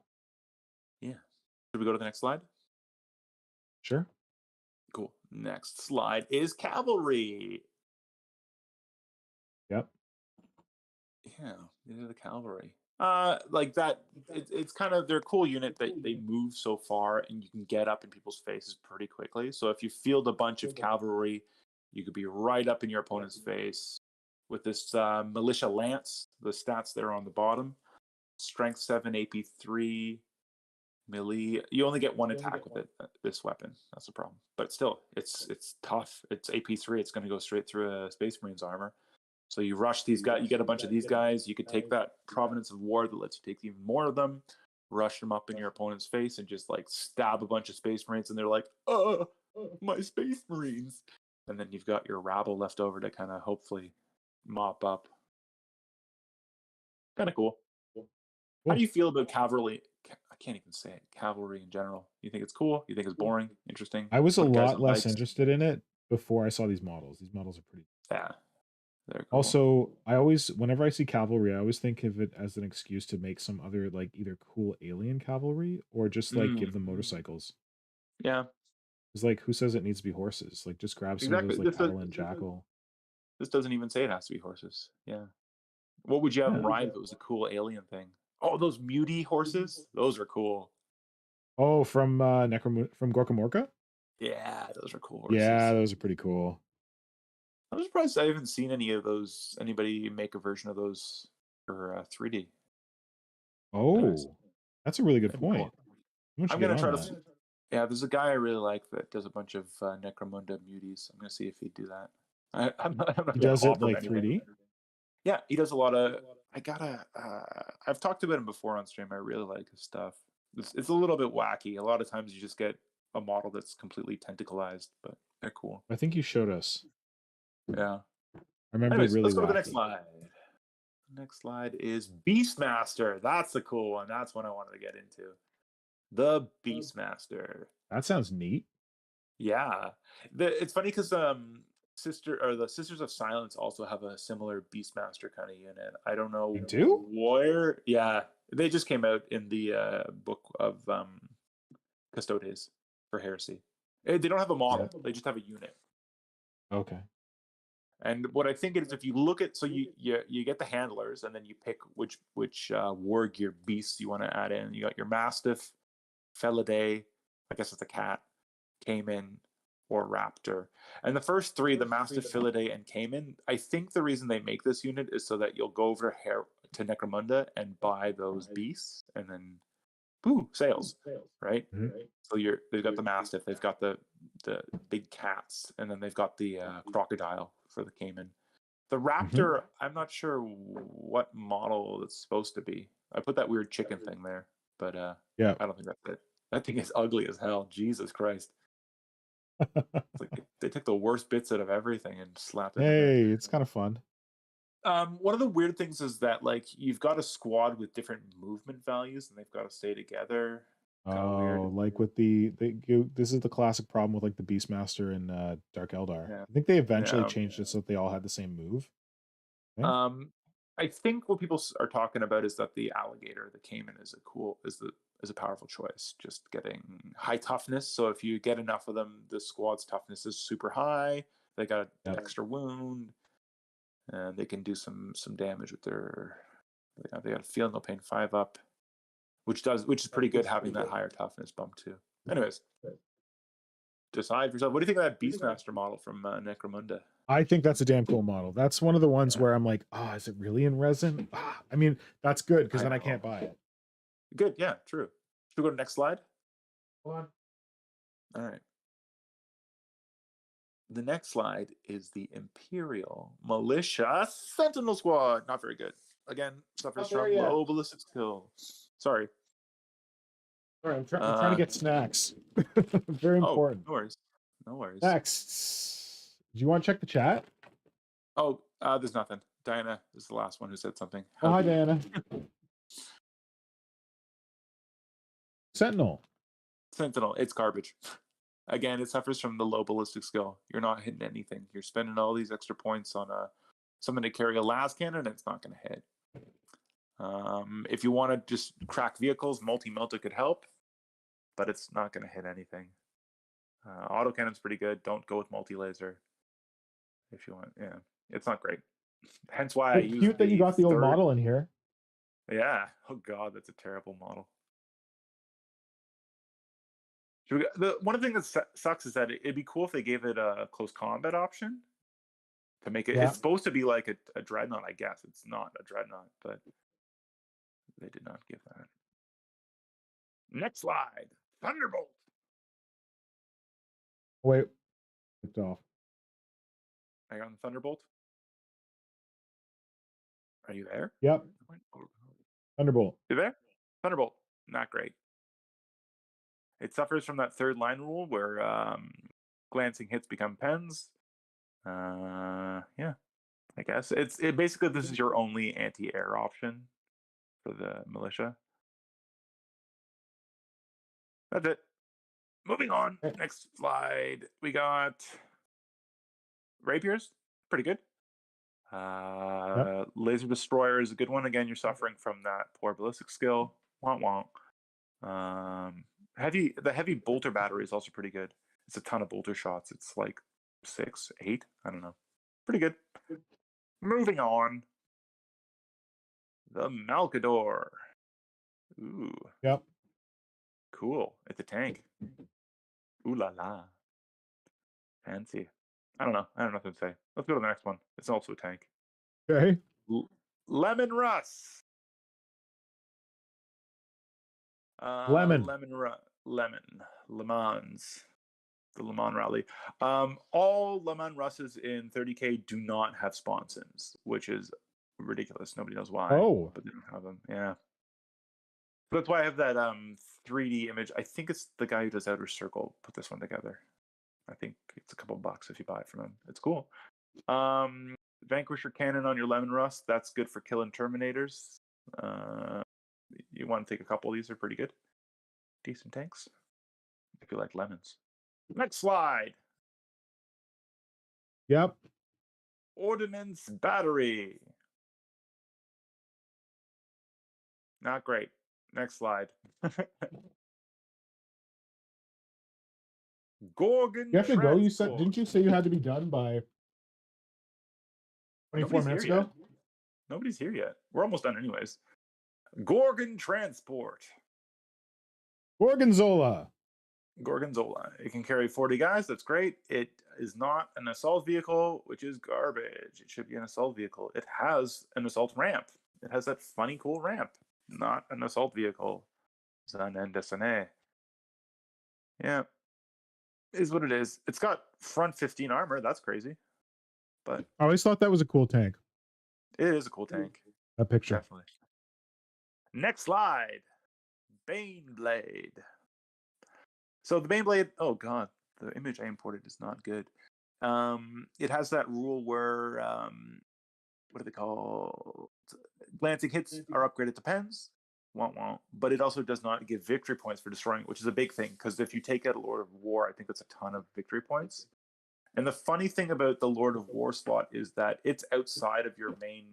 Yeah. Should we go to the next slide? sure. Cool. Next slide is cavalry. Yep. Yeah, these are the cavalry. Like that, it's kind of they're a cool unit that they move so far and you can get up in people's faces pretty quickly. So if you field a bunch of cavalry, you could be right up in your opponent's face with this militia lance. The stats there on the bottom: strength 7, AP 3, melee. You only get one attack with it. This weapon, that's the problem. But still, it's tough. It's AP 3. It's going to go straight through a Space Marine's armor. So you rush these guys, you get a bunch of these guys, you could take that Provenance of War that lets you take even more of them, rush them up in your opponent's face, and just like stab a bunch of Space Marines, and they're like, oh, my Space Marines. And then you've got your rabble left over to kind of hopefully mop up. Kind of cool. How do you feel about cavalry? I can't even say it. Cavalry in general. You think it's cool? You think it's boring? Interesting? I was a Put guys lot on less bikes? interested in it before I saw these models. These models are pretty. Yeah. They're cool. Also, I always, whenever I see cavalry, I always think of it as an excuse to make some other, like, either cool alien cavalry or just, like, give them motorcycles. Yeah. It's like, who says it needs to be horses? Like, just grab some of those, like, Adelan Jackal. This doesn't even say it has to be horses. Yeah. What would you have Yeah. ride if it was a cool alien thing? Oh, those muty horses? Those are cool. Oh, from from Gorka Morka? Yeah, those are cool horses. Yeah, those are pretty cool. I'm surprised I haven't seen anybody make a version of those for 3D. Oh, Anyways, that's a really good that'd be point. cool. I'm gonna try to. that. Yeah, there's a guy I really like that does a bunch of Necromunda muties. I'm gonna see if he'd do that. I'm not He gonna does it offer him like anything. 3D? Yeah, he does a lot of. I've talked about him before on stream. I really like his stuff. It's a little bit wacky. A lot of times you just get a model that's completely tentacleized, but they're cool. I think you showed us. Yeah. I remember Anyways, really let's go to the wacky. next slide. Next slide is Beastmaster. That's the cool one. That's one I wanted to get into. The Beastmaster. That sounds neat. Yeah. It's funny because the Sisters of Silence also have a similar Beastmaster kind of unit. I don't know They do? where. Yeah, they just came out in the book of Custodes for Heresy. They don't have a model; they just have a unit. Okay. And what I think is, if you look at, so you get the handlers, and then you pick which war gear beasts you want to add in. You got your Mastiff, Felidae, I guess it's a cat, Cayman, or Raptor. And the first three, the Mastiff, Felidae, and Cayman, I think the reason they make this unit is so that you'll go over to Necromunda and buy those beasts, and then, boo, sales, right? Mm-hmm. So they've got the Mastiff, they've got the big cats, and then they've got the crocodile for the Cayman. The Raptor, I'm not sure what model it's supposed to be. I put that weird chicken thing there, but yeah, I don't think that's it. That thing is ugly as hell. Jesus Christ. It's like they took the worst bits out of everything and slapped it in there. Hey, it's kind of fun. One of the weird things is that, like, you've got a squad with different movement values and they've got to stay together. Kind of weird. Like with this is the classic problem with like the Beastmaster and Dark Eldar. Yeah. I think they eventually changed it so that they all had the same move. Yeah. I think what people are talking about is that the alligator, the Cayman, is a powerful choice. Just getting high toughness. So if you get enough of them, the squad's toughness is super high. They got an extra wound, and they can do some damage with their. They got a feel no pain 5-up, which is pretty good having that higher toughness bump too. Anyways, decide for yourself. What do you think of that Beastmaster model from Necromunda? I think that's a damn cool model. That's one of the ones where I'm like, is it really in resin? I mean, that's good because then I can't buy it. Good, yeah, true. Should we go to the next slide? Hold on. All right. The next slide is the Imperial Militia Sentinel Squad. Not very good. Again, suffers from low ballistic skill. Sorry. Sorry, I'm trying to get snacks. Very important. No worries. No worries. Next. Do you want to check the chat? Oh, there's nothing. Diana is the last one who said something. Oh, hi, Diana. Sentinel. It's garbage. Again, it suffers from the low ballistic skill. You're not hitting anything. You're spending all these extra points on someone to carry a las cannon, and it's not going to hit. If you want to just crack vehicles, multi-melta could help, but it's not going to hit anything. Autocannon's pretty good. Don't go with multi-laser if you want. Yeah, it's not great. Hence why I use cute that you got the old model in here. Yeah. Oh god, that's a terrible model. One of the things that sucks is that it'd be cool if they gave it a close combat option to make it. Yeah. It's supposed to be like a dreadnought, I guess. It's not a dreadnought, but they did not give that. Next slide, Thunderbolt. Wait, it's off. Are you on the Thunderbolt? Are you there? Yep. Thunderbolt. You there? Thunderbolt. Not great. It suffers from that third line rule where glancing hits become pens. Yeah, I guess it basically this is your only anti-air option for the militia. That's it. Moving on. Next slide. We got rapiers. Pretty good. Laser destroyer is a good one. Again, you're suffering from that poor ballistic skill. Womp womp. The heavy bolter battery is also pretty good. It's a ton of bolter shots. It's like 6, 8. I don't know. Pretty good. Moving on. The Malkador. Ooh. Yep. Cool. It's a tank. Ooh la la. Fancy. I don't know. I don't know what to say. Let's go to the next one. It's also a tank. Okay. Lemon Russ. Lemon. Le Mans. The Le Mans Rally. All Le Mans Russes in 30K do not have sponsons, which is ridiculous. Nobody knows why. Oh. But they don't have them. Yeah. So that's why I have that 3D image. I think it's the guy who does Outer Circle put this one together. I think it's a couple bucks if you buy it from him. It's cool. Vanquisher cannon on your Lemon Rust. That's good for killing Terminators. You want to take a couple of these, are pretty good. Decent tanks. If you like lemons. Next slide. Yep. Ordnance Battery. Not great. Next slide. Gorgon. You have to go. Didn't you say you had to be done by 24 minutes ago? Nobody's here yet. We're almost done anyways. Gorgon Transport. Gorgonzola. It can carry 40 guys. That's great. It is not an assault vehicle, which is garbage. It should be an assault vehicle. It has an assault ramp. It has that funny, cool ramp. Not an assault vehicle. Yeah. Is what it is. It's got front 15 armor. That's crazy. But I always thought that was a cool tank. It is a cool tank. That picture. Definitely. Next slide. Baneblade. So the Baneblade, oh god, the image I imported is not good. It has that rule where, what do they call? Glancing hits are upgraded to pens. But it also does not give victory points for destroying it, which is a big thing, because if you take out a Lord of War, I think that's a ton of victory points. And the funny thing about the Lord of War slot is that it's outside of your main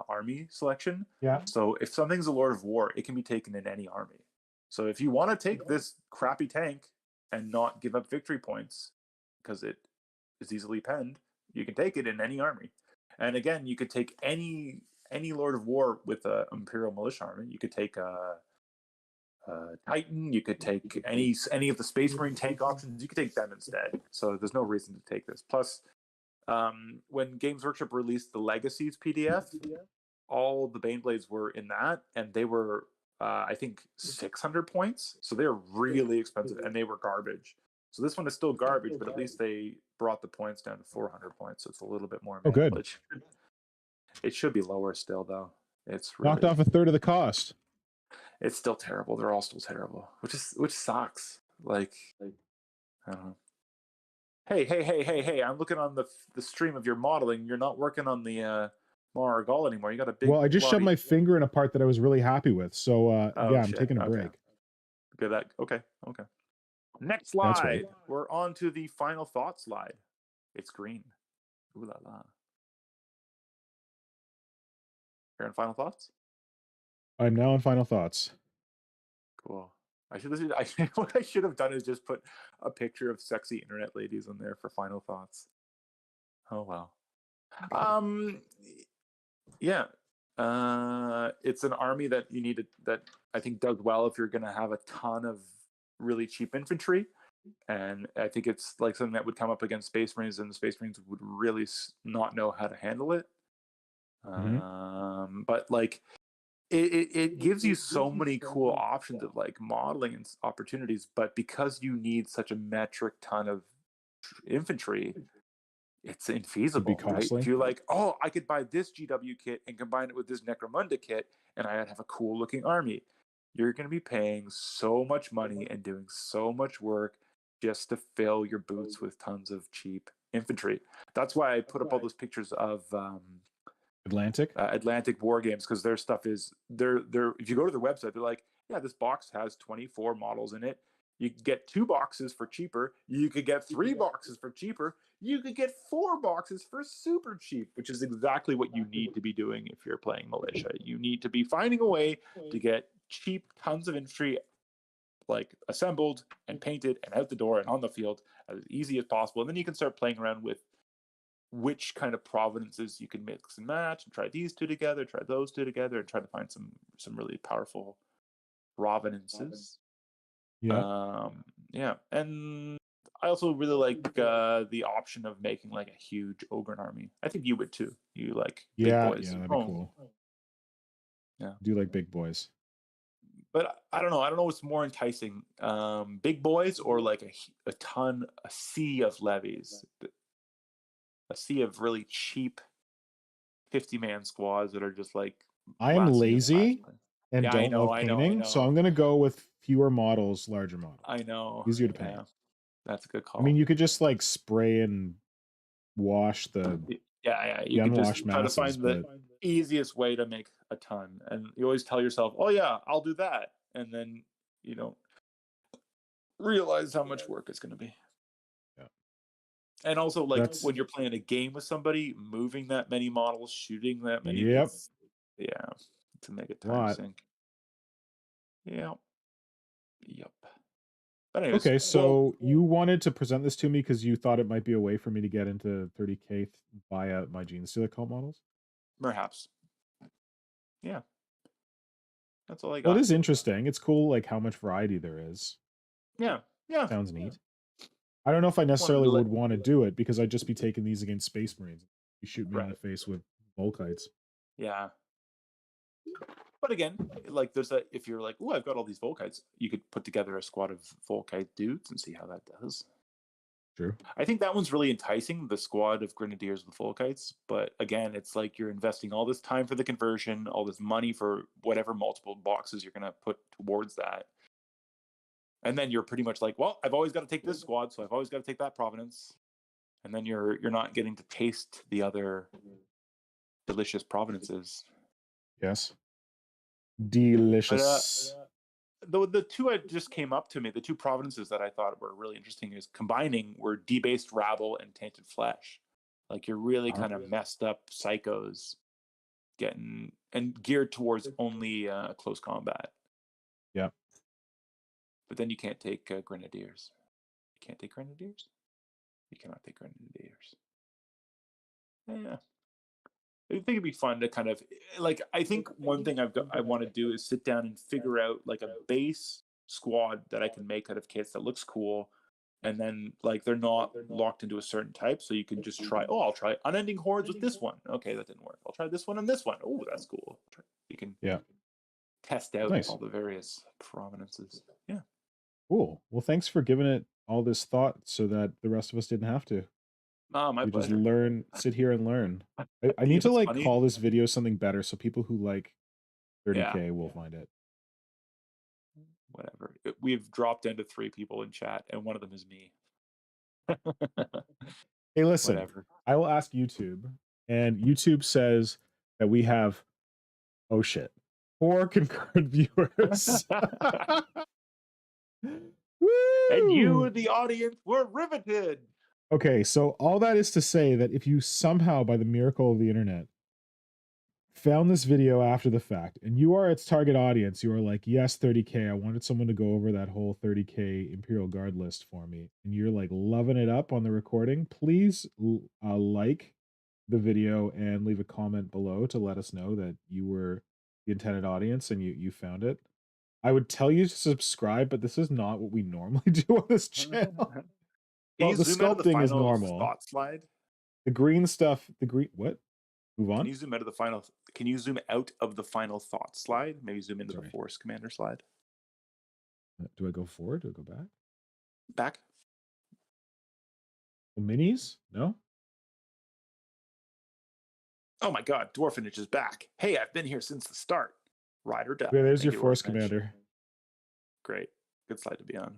army selection. Yeah. So if something's a Lord of War, it can be taken in any army. So if you want to take this crappy tank and not give up victory points because it is easily penned, you can take it in any army. And again, you could take any Lord of War with a Imperial Militia army. You could take Titan. You could take any of the Space Marine tank options. You could take them instead. So there's no reason to take this. Plus, when Games Workshop released the Legacies PDF, all the Baneblades were in that, and they were I think 600 points. So they're really expensive, and they were garbage. So this one is still garbage, but at least they brought the points down to 400 points, so it's a little bit more Oh, manageable. good. It should be lower still, though. It's Knocked off a third of the cost. It's still terrible. They're all still terrible, which sucks. Like, I don't know. Hey! I'm looking on the stream of your modeling. You're not working on the Margal anymore. You got a big. Well, I just shoved my finger in a part that I was really happy with. So yeah, I'm taking a break. Good. Okay. Next slide. Right. We're on to the final thought slide. It's green. Ooh la la. You're on final thoughts? I'm now on final thoughts. Cool. What I should have done is just put a picture of sexy internet ladies on there for final thoughts. Oh well. Yeah. It's an army that you need that I think does well if you're going to have a ton of really cheap infantry, and I think it's like something that would come up against Space Marines, and the Space Marines would really not know how to handle it. But like it gives you so many cool options of like modeling and opportunities, but because you need such a metric ton of infantry, it's infeasible, right? If you're like, oh, I could buy this GW kit and combine it with this Necromunda kit, and I'd have a cool looking army. You're going to be paying so much money and doing so much work just to fill your boots with tons of cheap infantry. That's why I put up all those pictures of Atlantic War Games, because their stuff is they're if you go to their website, they're like, yeah, this box has 24 models in it. You could get 2 boxes for cheaper. You could get 3 boxes for cheaper. You could get 4 boxes for super cheap, which is exactly what you need to be doing if you're playing Militia. You need to be finding a way to get cheap tons of infantry like assembled and painted and out the door and on the field as easy as possible. And then you can start playing around with which kind of provinces you can mix and match and try these two together, try those two together, and try to find some really powerful provenances. Yeah, and I also really like the option of making like a huge Ogre army. I think you would too. You like big boys. Yeah, that'd be cool. Yeah, do like big boys. But I don't know what's more enticing, big boys or like a sea of levies, a sea of really cheap 50-man squads that are just like. I am lazy and don't love painting, so I'm gonna go with fewer models, larger models. I know. Easier to paint. Yeah. That's a good call. I mean, you could just like spray and wash the you could just try to find the easiest way to make a ton, and you always tell yourself, oh yeah, I'll do that, and then you don't realize how much work it's going to be. Yeah. And also, like when you're playing a game with somebody, moving that many models, shooting that many, to make it time sink. Yep. But anyways, okay, so you wanted to present this to me because you thought it might be a way for me to get into 30K via my Genestealer cult models? Perhaps. Yeah. That's all I got. Well, it is interesting. It's cool, like how much variety there is. Yeah. Sounds neat. I don't know if I necessarily would want to do it because I'd just be taking these against Space Marines. You shoot me in the face with Volkites. Yeah. But again, like if you're like, oh, I've got all these Volkites, you could put together a squad of Volkite dudes and see how that does. True. I think that one's really enticing, the squad of Grenadiers with Volkites. But again, it's like you're investing all this time for the conversion, all this money for whatever multiple boxes you're going to put towards that. And then you're pretty much like, well, I've always got to take this squad, so I've always got to take that provenance. And then you're not getting to taste the other delicious provenances. Yes. Delicious. But, the two that just came up to me, the 2 provinces that I thought were really interesting is combining were Debased Rabble and Tainted Flesh. Like you're really kind of messed up psychos getting and geared towards only close combat. Yeah. But then you can't take Grenadiers. You can't take Grenadiers? You cannot take Grenadiers. Yeah. I think it'd be fun to kind of like. I think one thing I want to do is sit down and figure out like a base squad that I can make out of kits that looks cool, and then like they're not locked into a certain type, so you can just try. Oh, I'll try unending hordes with this one. Okay, that didn't work. I'll try this one and this one. Oh, that's cool. You can Yeah. test out all Nice. the various prominences. Yeah. Cool. Well, thanks for giving it all this thought so that the rest of us didn't have to. Oh, my We just pleasure. sit here and learn. I You need know, to it's like funny. call this video something better so people who like Yeah. 30K will find it. Whatever. We've dropped into 3 people in chat, and one of them is me. Hey, listen, Whatever. I will ask YouTube, and YouTube says that we have, oh shit, 4 concurrent viewers. And you, Woo! the audience, were riveted. Okay, so all that is to say that if you somehow, by the miracle of the internet, found this video after the fact and you are its target audience, you are like, yes, 30K, I wanted someone to go over that whole 30K Imperial Guard list for me, and you're like loving it up on the recording, please like the video and leave a comment below to let us know that you were the intended audience and you found it. I would tell you to subscribe, but this is not what we normally do on this channel. Can Well, you the zoom out of the sculpting is final normal. thought slide? The green stuff, the green, what? Move Can on? you zoom out of the final? Can you zoom out of the final thought slide? Maybe zoom into the Sorry. Force Commander slide. Do I go forward? Do I go back? Back. Oh, minis? No? Oh my God, Dwarfenage is back. Hey, I've been here since the start. Ride or die. Okay, there's Thank your you, Force Dwarfenage. Commander. Great. Good slide to be on.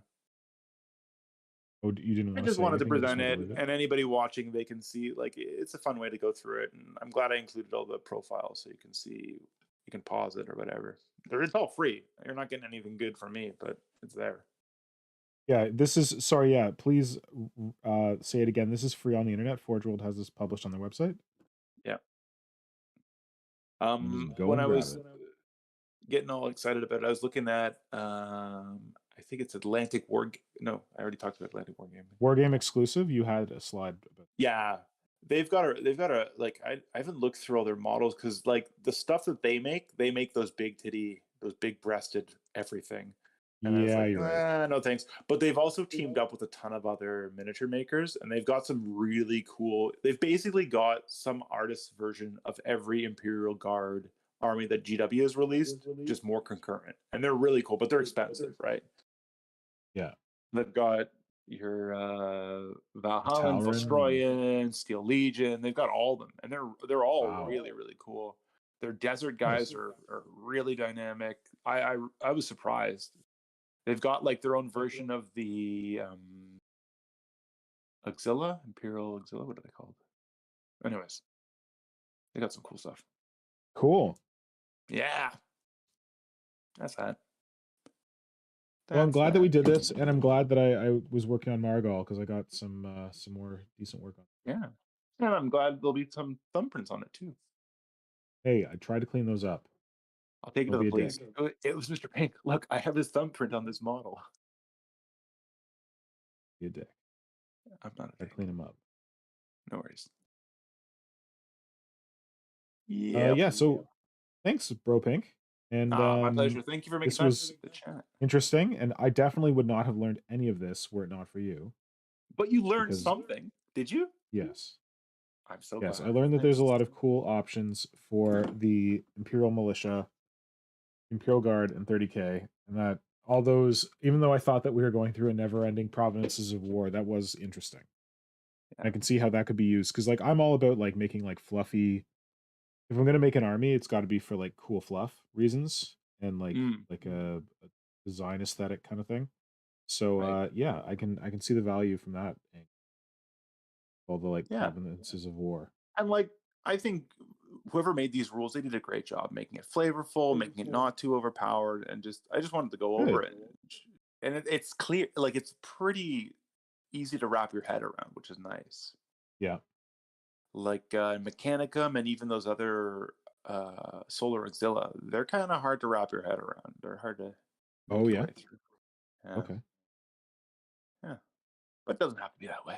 Oh, you didn't I want to just say wanted to anything? You just present wanted it, to leave it? and anybody watching, they can see like it's a fun way to go through it. And I'm glad I included all the profiles so you can see, you can pause it or whatever. It's all free. You're not getting anything good from me, but it's there. Yeah, this is, sorry, yeah, please say it again. This is free on the internet. Forge World has this published on their website. Yeah. And just go When and I grab was it. getting all excited about it, I was looking at I think it's Atlantic War. No, I already talked about Atlantic War Game. Wargame exclusive, you had a slide about. Yeah, they've got a like I haven't looked through all their models because like the stuff that they make those big titty, those big breasted everything. And I was Yeah, like, you're right. no thanks. But they've also teamed up with a ton of other miniature makers, and they've got some really cool. They've basically got some artist version of every Imperial Guard army that GW has released, just more concurrent, and they're really cool. But they're expensive, right? Yeah. They've got your Valhallan, Talron. Vostroyan, Steel Legion. They've got all of them, and they're all Wow. really cool. Their desert Nice. guys are really dynamic. I was surprised. They've got like their own version of the Auxilla, Imperial Auxilla. What are they called? Anyways, they got some cool stuff. Cool. Yeah, that's that. Well, I'm That's glad that we that. did this, and I'm glad that I was working on Margal because I got some more decent work on. Yeah, and I'm glad there'll be some thumbprints on it too. Hey, I tried to clean those up. I'll take it Don't to the be a police. dick. It was Mr. Pink. Look, I have his thumbprint on this model. Be a dick. I'm not a I dick. clean them up. No worries. Yeah. Yeah. So thanks, Bro Pink, and My pleasure. Thank you for making this time for was the chat. interesting, and I definitely would not have learned any of this were it not for you. But you learned Because something, did you? yes, I'm so yes, I glad. learned that there's Thanks. a lot of cool options for the Imperial Militia, Imperial Guard, and 30K, and that all those, even though I thought that we were going through a never-ending provinces of war, that was interesting. Yeah. I can see how that could be used because, like, I'm all about like making like fluffy. If I'm gonna make an army, it's got to be for like cool fluff reasons and like a design aesthetic kind of thing. So Right. yeah, I can see the value from that. All the like Yeah. provinces of war. And like, I think whoever made these rules, they did a great job making it flavorful, making it not too overpowered, and I just wanted to go over Good. it. And it's clear, like it's pretty easy to wrap your head around, which is nice. Yeah. Like Mechanicum and even those other Solar Auxilla, they're kind of hard to wrap your head around. They're hard to Oh make your yeah. way through. Yeah, Okay. yeah. But it doesn't have to be that way.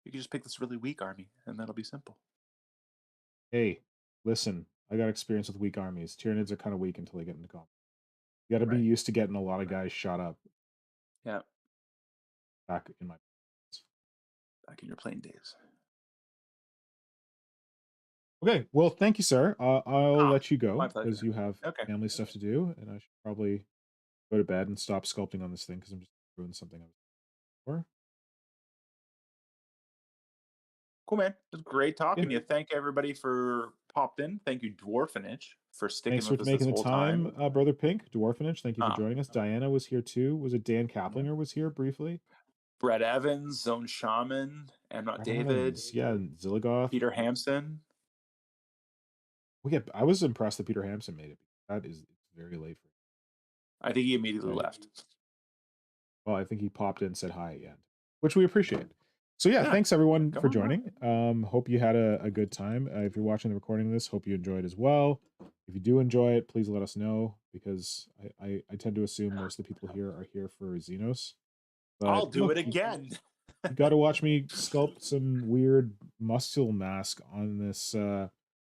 You can just pick this really weak army, and that'll be simple. Hey, listen, I got experience with weak armies. Tyranids are kind of weak until they get into combat. You got to be Right. used to getting a lot of guys shot up Yeah. back in my. Back in your playing days. Okay, well, thank you, sir. I'll Ah, let you my go because pleasure. you have Okay. family stuff to do, and I should probably go to bed and stop sculpting on this thing because I'm just doing something I was for. Cool, man. It was great Yeah, talking to you. Thank everybody for popped in. Thank you, Dwarfenage, for sticking thanks for with us this making the whole time, time. Brother Pink, Dwarfenage. Thank you for Um, joining us. Diana was here too. Was it Dan yeah. Kaplinger was here briefly? Brett Evans, Zone Shaman, I'm Not Brad David, Evans, yeah, and Zilligoth. Peter Hampson. Well, yeah, I was impressed that Peter Hampson made it. That is it's very late for I think he immediately him. Right. left. Well, I think he popped in and said hi again, which we appreciate. So yeah, Yeah. thanks everyone Come for on back. joining. Hope you had a good time. If you're watching the recording of this, hope you enjoyed as well. If you do enjoy it, please let us know because I tend to assume most of the people here are here for Xenos. I'll But do it look, you again. got to watch me sculpt some weird muscle mask on this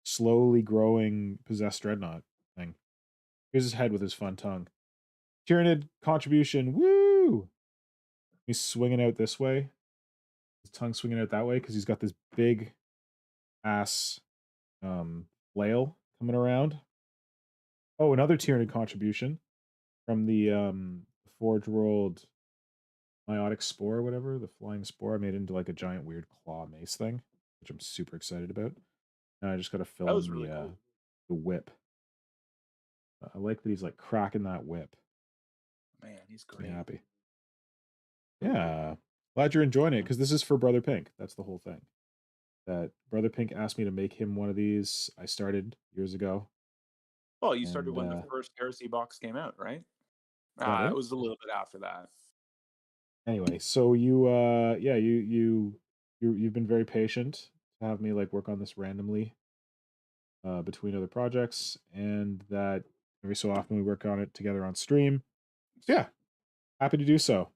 slowly growing possessed dreadnought thing. Here's his head with his fun tongue. Tyranid contribution, woo! He's swinging out this way. His tongue swinging out that way because he's got this big ass flail coming around. Oh, another Tyranid contribution from the Forge World Meiotic Spore or whatever, the flying spore. I made it into like a giant weird claw mace thing, which I'm super excited about. Now I just got to fill That in was really cool. the whip. I like that he's like cracking that whip. Man, he's Makes me great. happy. Yeah, glad you're enjoying it because this is for Brother Pink. That's the whole thing. That Brother Pink asked me to make him one of these. I started years ago, Well, you started and when the first Heresy box came out, right? is that It right? was a little bit after that. Anyway, so you yeah, you've been very patient to have me like work on this randomly between other projects, and that every so often we work on it together on stream. Yeah, happy to do so.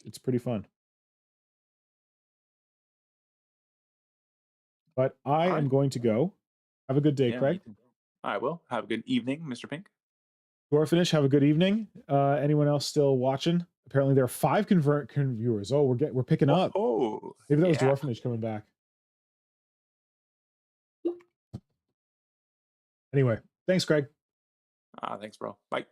It's pretty fun. But I All am right. going to go. Have a good day, Yeah, me Craig. too. I will. Have a good evening, Mr. Pink. Dwarfinish, have a good evening. Anyone else still watching? Apparently there are 5 viewers. Oh, we're picking up. Oh, Maybe that was yeah. Dwarfinish coming back. Anyway, thanks, Craig. Thanks, bro. Bye.